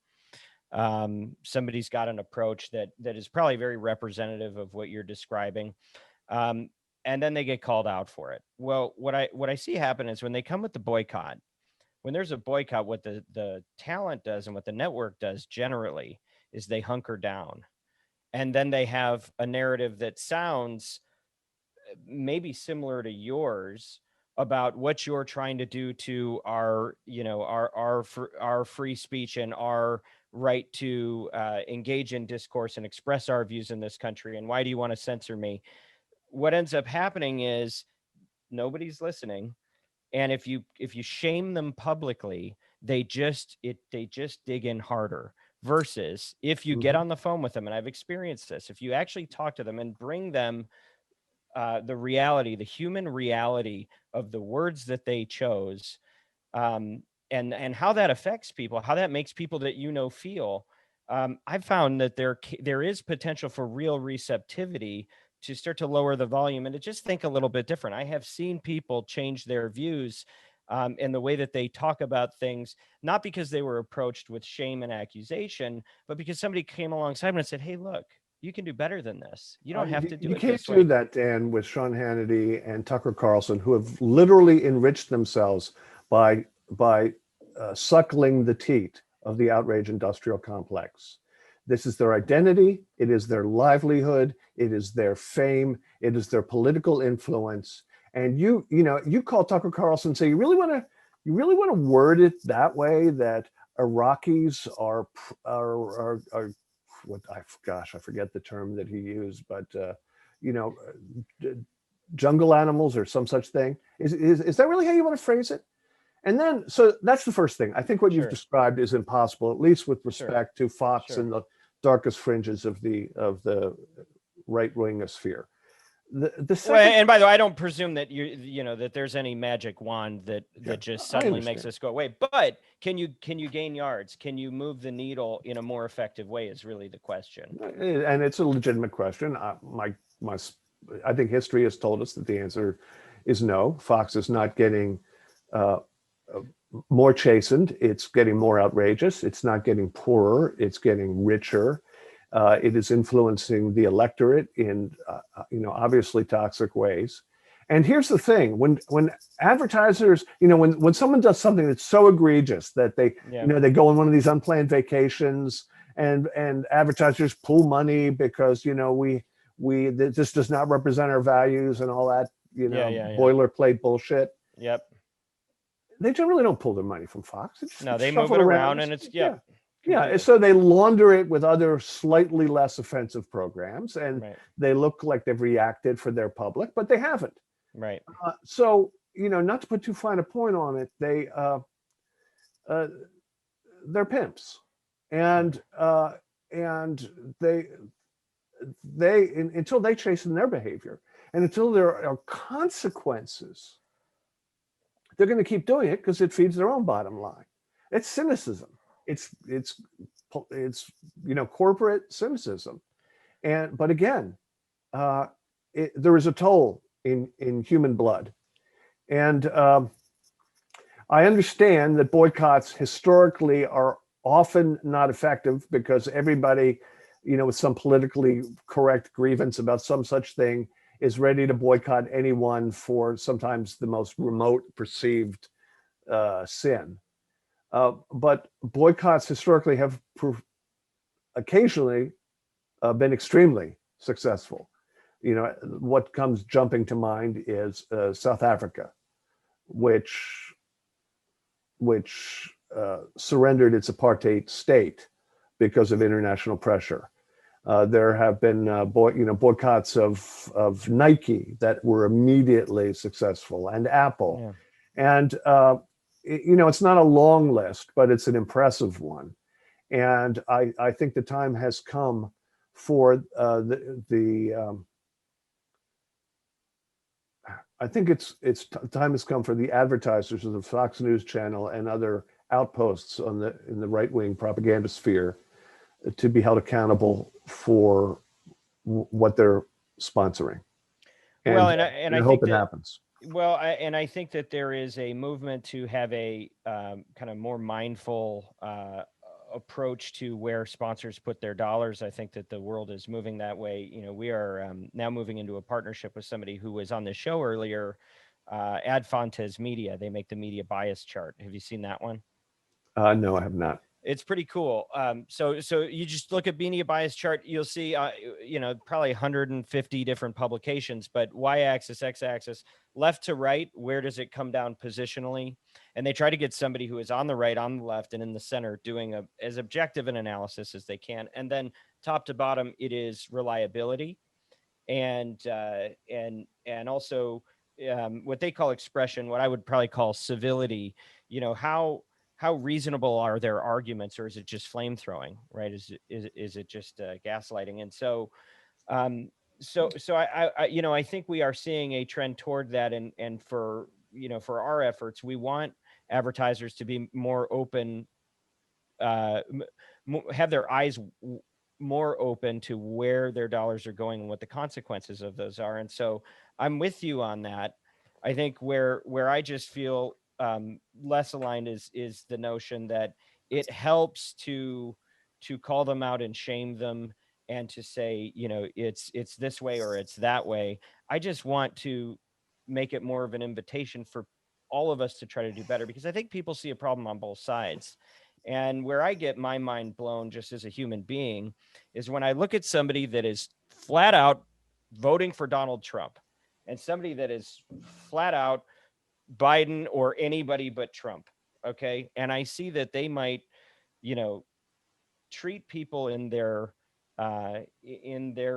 somebody's got an approach that is probably very representative of what you're describing. Um, and then they get called out for it. Well, what I see happen is when they come with the boycott, when there's a boycott, what the talent does and what the network does generally is they hunker down. And then they have a narrative that sounds maybe similar to yours about what you're trying to do to our our free speech and our right to engage in discourse and express our views in this country, and why do you want to censor me? What ends up happening is nobody's listening, and if you shame them publicly, they just dig in harder. Versus if you get Mhm. on the phone with them, and I've experienced this, if you actually talk to them and bring them the reality, the human reality of the words that they chose, and how that affects people, how that makes people that feel. I've found that there is potential for real receptivity to start to lower the volume and to just think a little bit different. I have seen people change their views in the way that they talk about things, not because they were approached with shame and accusation, but because somebody came alongside them and said, "Hey, look, you can do better than this. You don't have to do You it can't this do way." that, Dan, with Sean Hannity and Tucker Carlson, who have literally enriched themselves by suckling the teat of the outrage industrial complex. This is their identity. It is their livelihood. It is their fame. It is their political influence. And you call Tucker Carlson and say, you really want to word it that way, that Iraqis are what I forget the term that he used, but you know, jungle animals or some such thing. Is that really how you want to phrase it? And then, so that's the first thing. I think what you've Sure, described is impossible, at least with sure, respect to Fox sure. and the darkest fringes of the right wing sphere. The Well, second, and by the way, I don't presume that that there's any magic wand yeah, that just I suddenly makes understand. this go away. But can you gain yards? Can you move the needle in a more effective way? Is really the question. And it's a legitimate question. My, I think history has told us that the answer is no. Fox is not getting uh, uh, more chastened. It's getting more outrageous. It's not getting poorer. It's getting richer. It is influencing the electorate in obviously toxic ways. And here's the thing: when advertisers, when someone does something that's so egregious that Yeah, they go on one of these unplanned vacations, and advertisers pull money because this does not represent our values and all that yeah, yeah, yeah. boilerplate bullshit. Yep. They generally don't pull their money from Fox. It just No, gets they move shuffled it around. around, and it's Yeah. yep, Yeah, completely. so they launder it with other slightly less offensive programs, and Right, they look like they've reacted for their public, but they haven't. right. So, not to put too fine a point on it, uh, they're pimps, Yeah, and until they chasten their behavior, and until there are consequences, they're going to keep doing it because it feeds their own bottom line. It's cynicism. It's corporate cynicism. But again, uh, there is a toll in human blood, and I understand that boycotts historically are often not effective because everybody, with some politically correct grievance about some such thing, is ready to boycott anyone for sometimes the most remote perceived sin. But boycotts historically have occasionally been extremely successful. What comes jumping to mind is South Africa, which surrendered its apartheid state because of international pressure. There have been boycotts of Nike that were immediately successful, and Apple, yeah. and it's not a long list, but it's an impressive one. And I think the time has come for I think time has come for the advertisers of the Fox News Channel and other outposts in the right-wing propaganda sphere to be held accountable for what they're sponsoring. Well, And, and I I hope think it that, happens. well, I think that there is a movement to have a kind of more mindful approach to where sponsors put their dollars. I think that the world is moving that way. You know, we are now moving into a partnership with somebody who was on the show earlier, Ad Fontes Media. They make the media bias chart. Have you seen that one? No, I have not. It's pretty cool. So you just look at Media Bias chart, you'll see, probably 150 different publications, but y-axis, x-axis, left to right, where does it come down positionally? And they try to get somebody who is on the right, on the left, and in the center doing as objective an analysis as they can. And then top to bottom, it is reliability and also what they call expression, what I would probably call civility. You know, how reasonable are their arguments, or is it just flame throwing, right? Is it just gaslighting? And so I think we are seeing a trend toward that, and for our efforts, we want advertisers to be more open, have their eyes more open to where their dollars are going and what the consequences of those are. And so I'm with you on that. I think where I just feel less aligned is the notion that it helps to call them out and shame them and to say, it's this way or it's that way. I just want to make it more of an invitation for all of us to try to do better, because I think people see a problem on both sides. And where I get my mind blown just as a human being is when I look at somebody that is flat out voting for Donald Trump and somebody that is flat out Biden or anybody but Trump. Okay. And I see that they might, treat people in their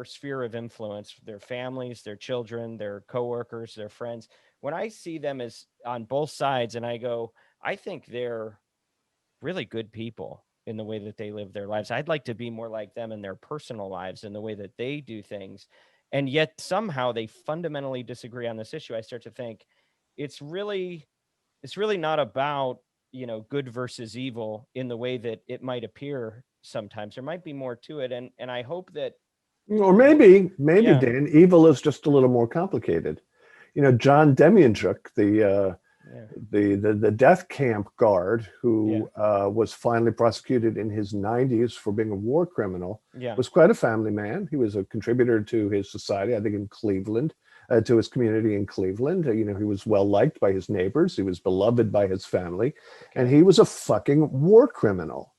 sphere of influence, their families, their children, their coworkers, their friends. When I see them as on both sides, and I go, I think they're really good people in the way that they live their lives. I'd like to be more like them in their personal lives and the way that they do things. And yet somehow they fundamentally disagree on this issue. I start to think it's really not about, good versus evil in the way that it might appear sometimes. There might be more to it. And I hope that, Or maybe, Yeah. Dan, evil is just a little more complicated. John Demjanjuk, the death camp guard who was finally prosecuted in his 90s for being a war criminal, was quite a family man. He was a contributor to his society, I think in Cleveland, to his community in Cleveland. He was well liked by his neighbors. He was beloved by his family, and he was a fucking war criminal.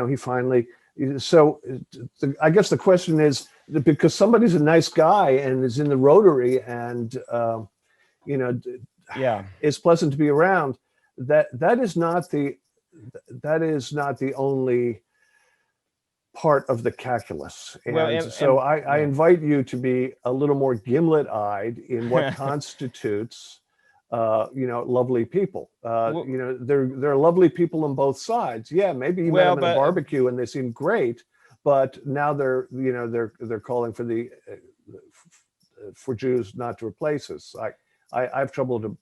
He finally. So I guess the question is, because somebody's a nice guy and is in the Rotary and is pleasant to be around, that is not the only part of the calculus. And I invite you to be a little more gimlet-eyed in what constitutes lovely people. There are lovely people on both sides. Yeah, maybe you met them at a barbecue and they seem great, but now they're calling for Jews not to replace us. I have trouble to.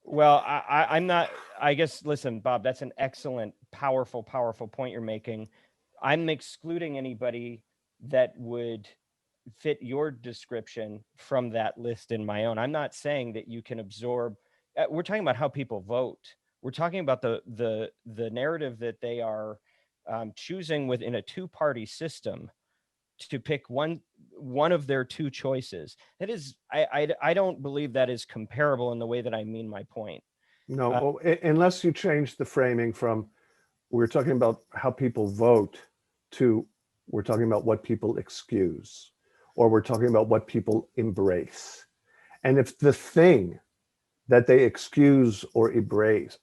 Well, I'm not. I guess. Listen, Bob, that's an excellent, powerful point you're making. I'm excluding anybody that would fit your description from that list in my own. I'm not saying that you can absorb. We're talking about how people vote. We're talking about the narrative that they are choosing within a two-party system to pick one of their two choices. That is, I don't believe that is comparable in the way that I mean my point. No, unless you change the framing from we're talking about how people vote to we're talking about what people excuse, or we're talking about what people embrace. And if the thing that they excuse or embrace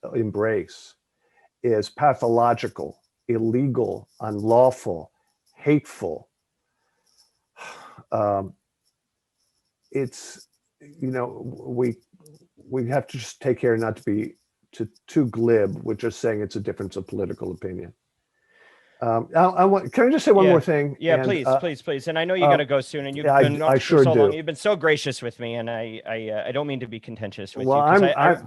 is pathological, illegal, unlawful, hateful, it's, we have to just take care not to be too glib with just saying it's a difference of political opinion. Can I just say one Yeah. more thing? Yeah, And, please. And I know you got to go soon, and you've yeah, been on I for sure so long. do. You've been so gracious with me, and I don't mean to be contentious with Well, you because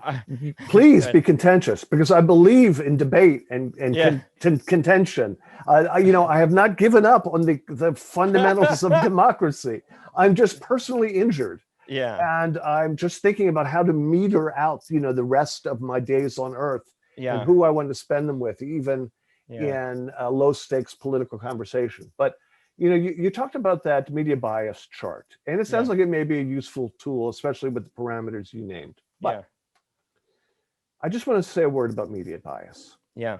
please Good. be contentious because I believe in debate and Yeah. contention. I have not given up on the fundamentals of democracy. I'm just personally injured, Yeah. and I'm just thinking about how to meter out, the rest of my days on Earth and Yeah. who I want to spend them with, even Yeah. in a low stakes political conversation. But you talked about that media bias chart, and it sounds Yeah. like it may be a useful tool, especially with the parameters you named. But Yeah. I just want to say a word about media bias. Yeah.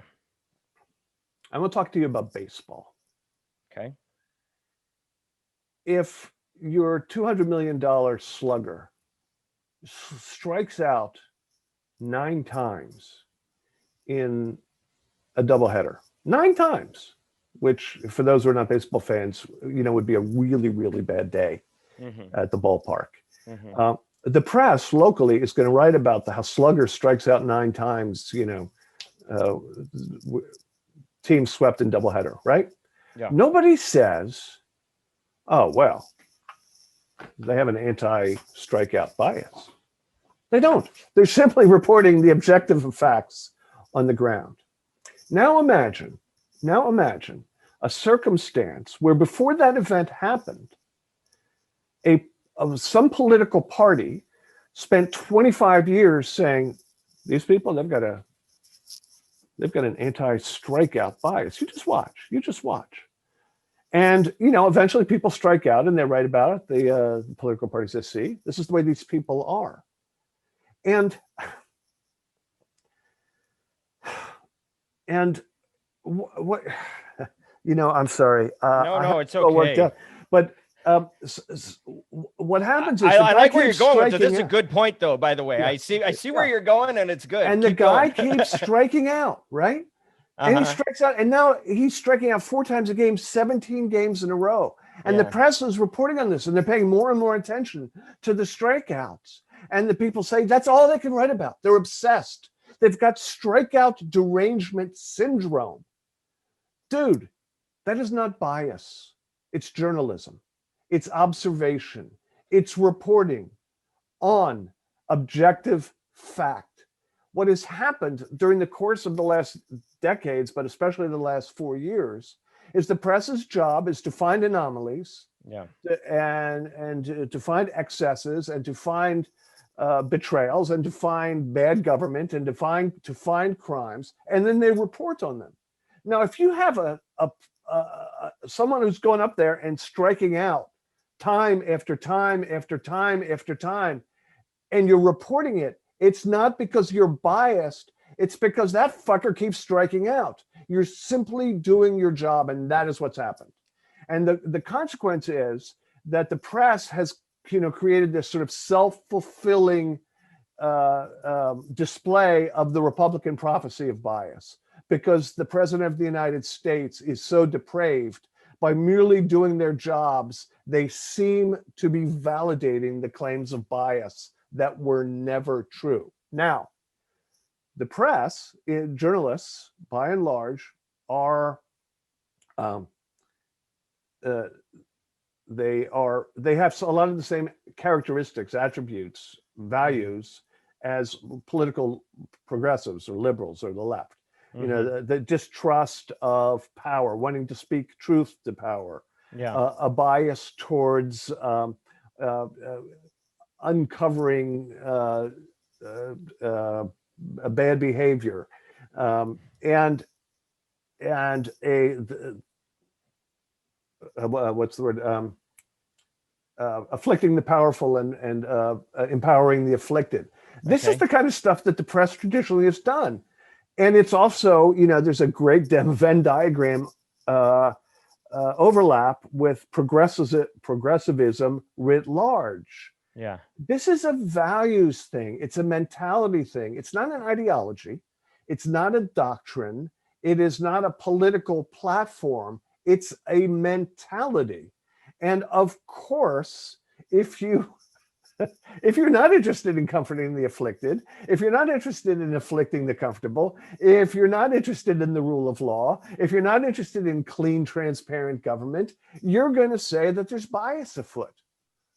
I want to talk to you about baseball. Okay. If your $200 million slugger strikes out 9 times in a doubleheader, 9 times, which for those who are not baseball fans, would be a really, really bad day at the ballpark. The press locally is going to write about how slugger strikes out 9 times, team swept in doubleheader, right? Yeah. Nobody says, oh, well, they have an anti-strikeout bias. They don't. They're simply reporting the objective facts on the ground. Now imagine a circumstance where before that event happened, some political party spent 25 years saying, these people, they've got an anti-strikeout bias. You just watch. And, eventually people strike out and they write about it. The political party says, see, this is the way these people are. And what, I'm sorry. No, it's okay. But what happens is I like where you're going with it. This is a good point, though, by the way. Yeah. I see where you're going, and it's good. And the guy keeps striking out, right? And he strikes out, and now he's striking out 4 times a game, 17 games in a row. And the press is reporting on this, and they're paying more and more attention to the strikeouts. And the people say that's all they can write about. They're obsessed. They've got strikeout derangement syndrome. Dude, that is not bias. It's journalism. It's observation. It's reporting on objective fact. What has happened during the course of the last decades, but especially the last 4 years, is the press's job is to find anomalies, and to find excesses, and to find betrayals, and to find bad government, and to find crimes, and then they report on them. Now, if you have someone who's going up there and striking out time after time after time after time, and you're reporting it, it's not because you're biased. It's because that fucker keeps striking out. You're simply doing your job, and that is what's happened. And the consequence is that the press has, created this sort of self-fulfilling display of the Republican prophecy of bias, because the president of the United States is so depraved. By merely doing their jobs, they seem to be validating the claims of bias that were never true. Now, the press, journalists, by and large, are they have a lot of the same characteristics, attributes, values as political progressives or liberals or the left. The distrust of power, wanting to speak truth to power, a bias towards uncovering a bad behavior, and what's the word? Afflicting the powerful and empowering the afflicted. This is the kind of stuff that the press traditionally has done. And it's also, there's a great Venn diagram overlap with progressivism writ large. Yeah. This is a values thing. It's a mentality thing. It's not an ideology. It's not a doctrine. It is not a political platform. It's a mentality. And of course, if you If you're not interested in comforting the afflicted, if you're not interested in afflicting the comfortable, if you're not interested in the rule of law, if you're not interested in clean, transparent government, you're going to say that there's bias afoot.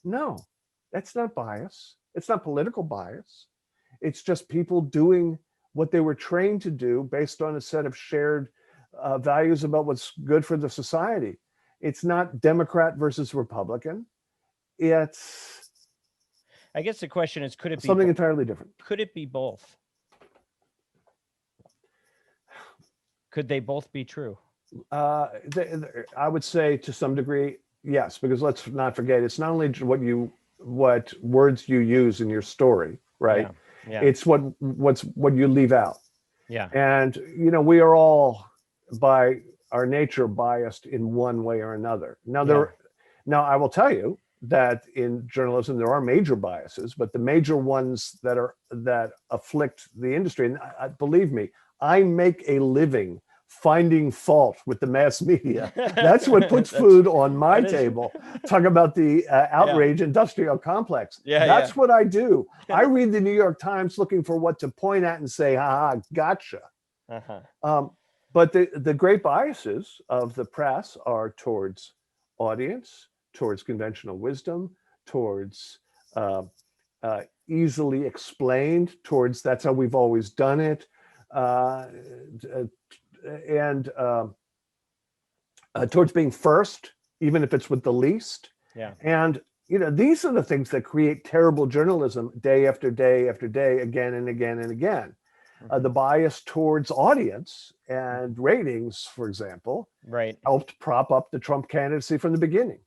No, that's not bias. It's not political bias. It's just people doing what they were trained to do based on a set of shared values about what's good for the society. It's not Democrat versus Republican. It's I guess the question is, could it be something entirely different. Could it be both? Could they both be true? I would say to some degree, yes, because let's not forget, it's not only what words you use in your story, right? Yeah. It's what you leave out. Yeah. And we are all by our nature biased in one way or another. Now I will tell you that in journalism there are major biases, but the major ones that afflict the industry, and believe me, I make a living finding fault with the mass media. That's what puts food on my table. Talk about the outrage industrial complex. That's what I do. I read the New York Times looking for what to point at and say, ha, gotcha. But the great biases of the press are towards audience, towards conventional wisdom, towards easily explained, towards that's how we've always done it, and towards being first, even if it's with the least. Yeah. And these are the things that create terrible journalism day after day after day, again and again and again. The bias towards audience and ratings, for example, helped prop up the Trump candidacy from the beginning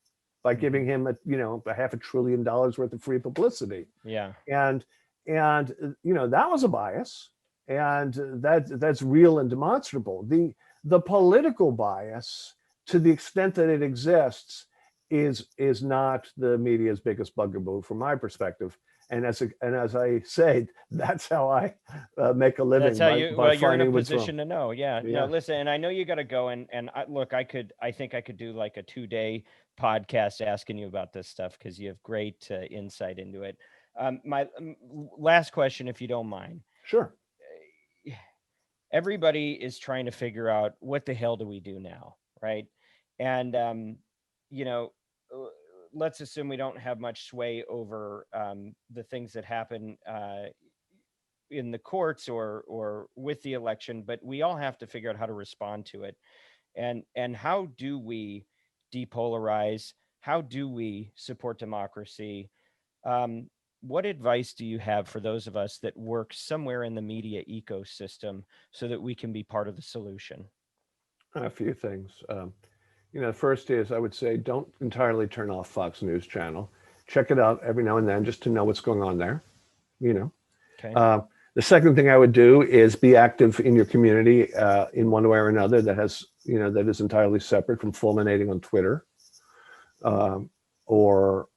by giving him a $500 billion worth of free publicity. Yeah. And that was a bias, and that's real and demonstrable. The political bias, to the extent that it exists, is not the media's biggest bugaboo from my perspective. And as I say, that's how I make a living. That's how you're in a what's position wrong. to know. Yeah. Yeah. No, listen, and I know you got to go. And look, I think I could do like a 2-day podcast asking you about this stuff, because you have great insight into it. My last question, if you don't mind. Sure. Everybody is trying to figure out, what the hell do we do now, right? And let's assume we don't have much sway over the things that happen in the courts or with the election, but we all have to figure out how to respond to it. And how do we depolarize? How do we support democracy? What advice do you have for those of us that work somewhere in the media ecosystem so that we can be part of the solution? A few things. The first is, I would say, don't entirely turn off Fox News Channel. Check it out every now and then just to know what's going on there. Okay. The second thing I would do is be active in your community in one way or another that is entirely separate from fulminating on Twitter or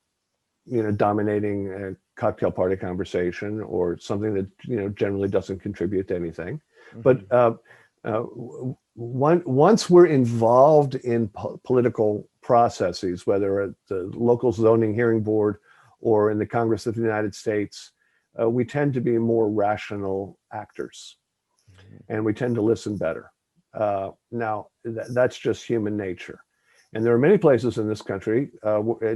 dominating a cocktail party conversation or something that generally doesn't contribute to anything. Mm-hmm. But once we're involved in political processes, whether at the local zoning hearing board or in the Congress of the United States, we tend to be more rational actors, and we tend to listen better. Now, that's just human nature. And there are many places in this country.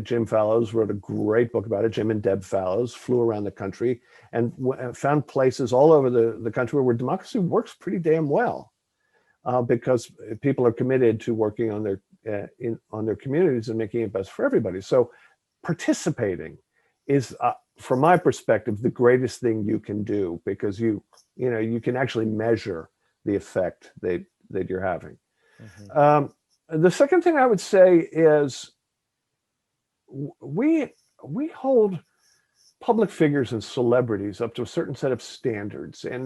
Jim Fallows wrote a great book about it. Jim and Deb Fallows flew around the country and found places all over the country where democracy works pretty damn well, because people are committed to working on their communities and making it best for everybody. So participating is, from my perspective, the greatest thing you can do, because you can actually measure the effect that you're having. Mm-hmm. The second thing I would say is we hold public figures and celebrities up to a certain set of standards, and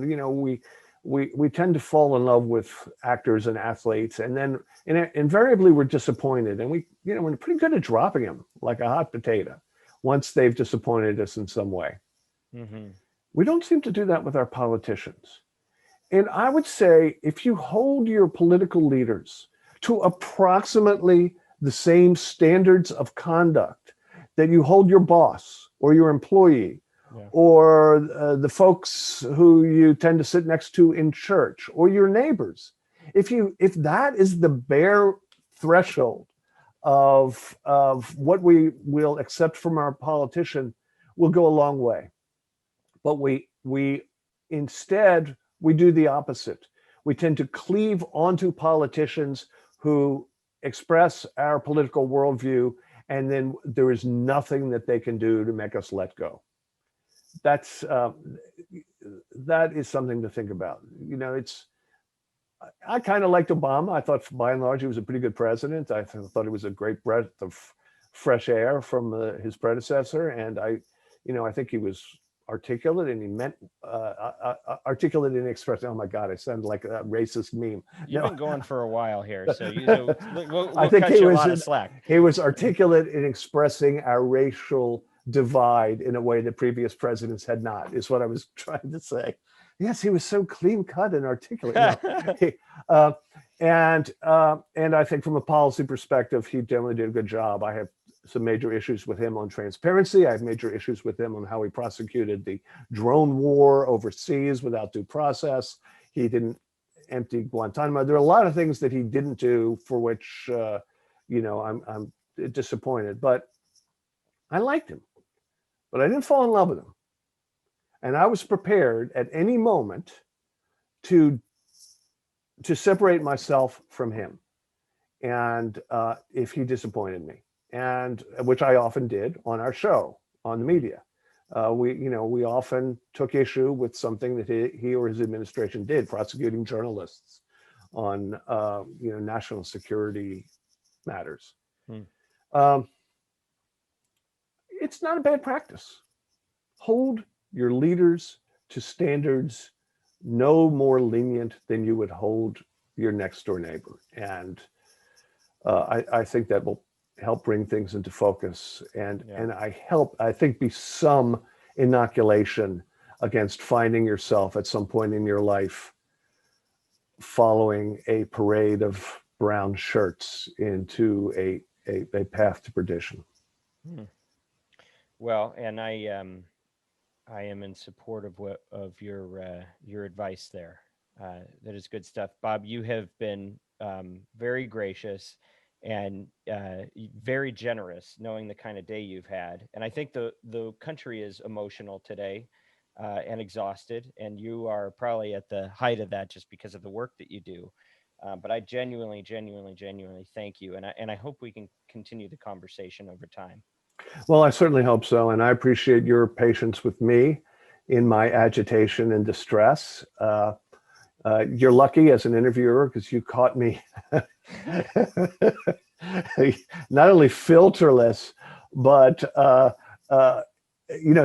we tend to fall in love with actors and athletes, and then invariably we're disappointed, and we're pretty good at dropping them like a hot potato once they've disappointed us in some way. Mm-hmm. We don't seem to do that with our politicians. And I would say, if you hold your political leaders to approximately the same standards of conduct that you hold your boss, or your employee, or the folks who you tend to sit next to in church, or your neighbors. If that is the bare threshold of what we will accept from our politician, we'll go a long way. But we instead we do the opposite. We tend to cleave onto politicians who express our political worldview, and then there is nothing that they can do to make us let go. That is something to think about. I kind of liked Obama. I thought by and large he was a pretty good president. I thought it was a great breath of fresh air from his predecessor, and I think he was articulate, and he meant articulate in expressing. Oh my God, I sound like a racist meme. You've been going for a while here, so we'll I think cut you a lot of slack. He was articulate in expressing our racial divide in a way that previous presidents had not, is what I was trying to say. Yes, he was so clean cut and articulate. And I think from a policy perspective, he generally did a good job. I have some major issues with him on transparency. I have major issues with him on how he prosecuted the drone war overseas without due process. He didn't empty Guantanamo. There are a lot of things that he didn't do for which, I'm disappointed. But I liked him, but I didn't fall in love with him. And I was prepared at any moment to separate myself from him, and if he disappointed me, and which I often did on our show, on the media. We often took issue with something that he or his administration did, prosecuting journalists on national security matters. It's not a bad practice. Hold your leaders to standards no more lenient than you would hold your next door neighbor. And I think that will help bring things into focus, and I think be some inoculation against finding yourself at some point in your life following a parade of brown shirts into a path to perdition. Well, and I am in support of your advice there. That is good stuff, Bob. You have been very gracious and very generous, knowing the kind of day you've had. And I think the country is emotional today and exhausted, and you are probably at the height of that just because of the work that you do. But I genuinely thank you, and I hope we can continue the conversation over time. Well, I certainly hope so, and I appreciate your patience with me in my agitation and distress. You're lucky as an interviewer because you caught me not only filterless, but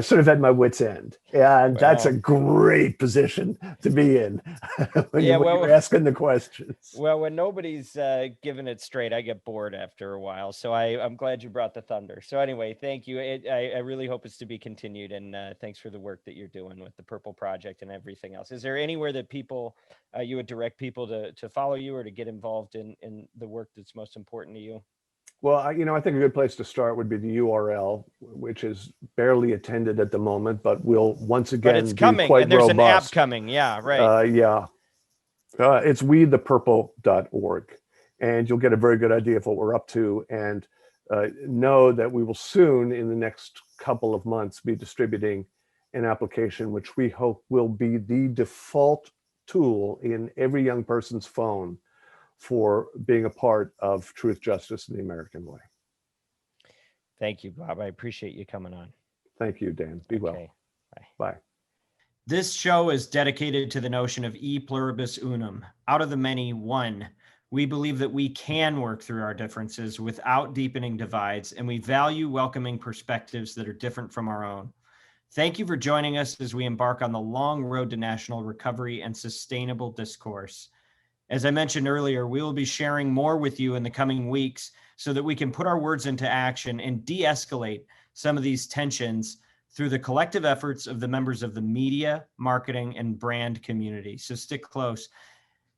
sort of at my wit's end. And that's a great position to be in when you're asking the questions. Well, when nobody's giving it straight, I get bored after a while. So I'm glad you brought the thunder. So anyway, thank you. I really hope it's to be continued. And thanks for the work that you're doing with the Purple Project and everything else. Is there anywhere that people, you would direct people to follow you or to get involved in the work that's most important to you? Well, I think a good place to start would be the URL, which is barely attended at the moment, but will once again it's coming, be quite and there's robust. An app coming. Yeah, right. It's wethepurple.org, and you'll get a very good idea of what we're up to, and know that we will soon, in the next couple of months, be distributing an application which we hope will be the default tool in every young person's phone for being a part of truth, justice, and the American way. Thank you, Bob. I appreciate you coming on. Thank you, Dan. Be well. Bye. This show is dedicated to the notion of e pluribus unum, out of the many, one. We believe that we can work through our differences without deepening divides, and we value welcoming perspectives that are different from our own. Thank you for joining us as we embark on the long road to national recovery and sustainable discourse. As I mentioned earlier, we will be sharing more with you in the coming weeks so that we can put our words into action and de-escalate some of these tensions through the collective efforts of the members of the media, marketing, and brand community. So stick close.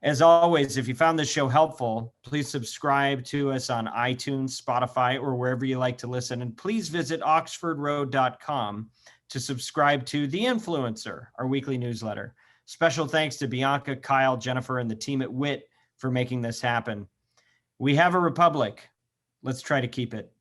As always, if you found this show helpful, please subscribe to us on iTunes, Spotify, or wherever you like to listen. And please visit oxfordroad.com to subscribe to The Influencer, our weekly newsletter. Special thanks to Bianca, Kyle, Jennifer, and the team at WIT for making this happen. We have a republic. Let's try to keep it.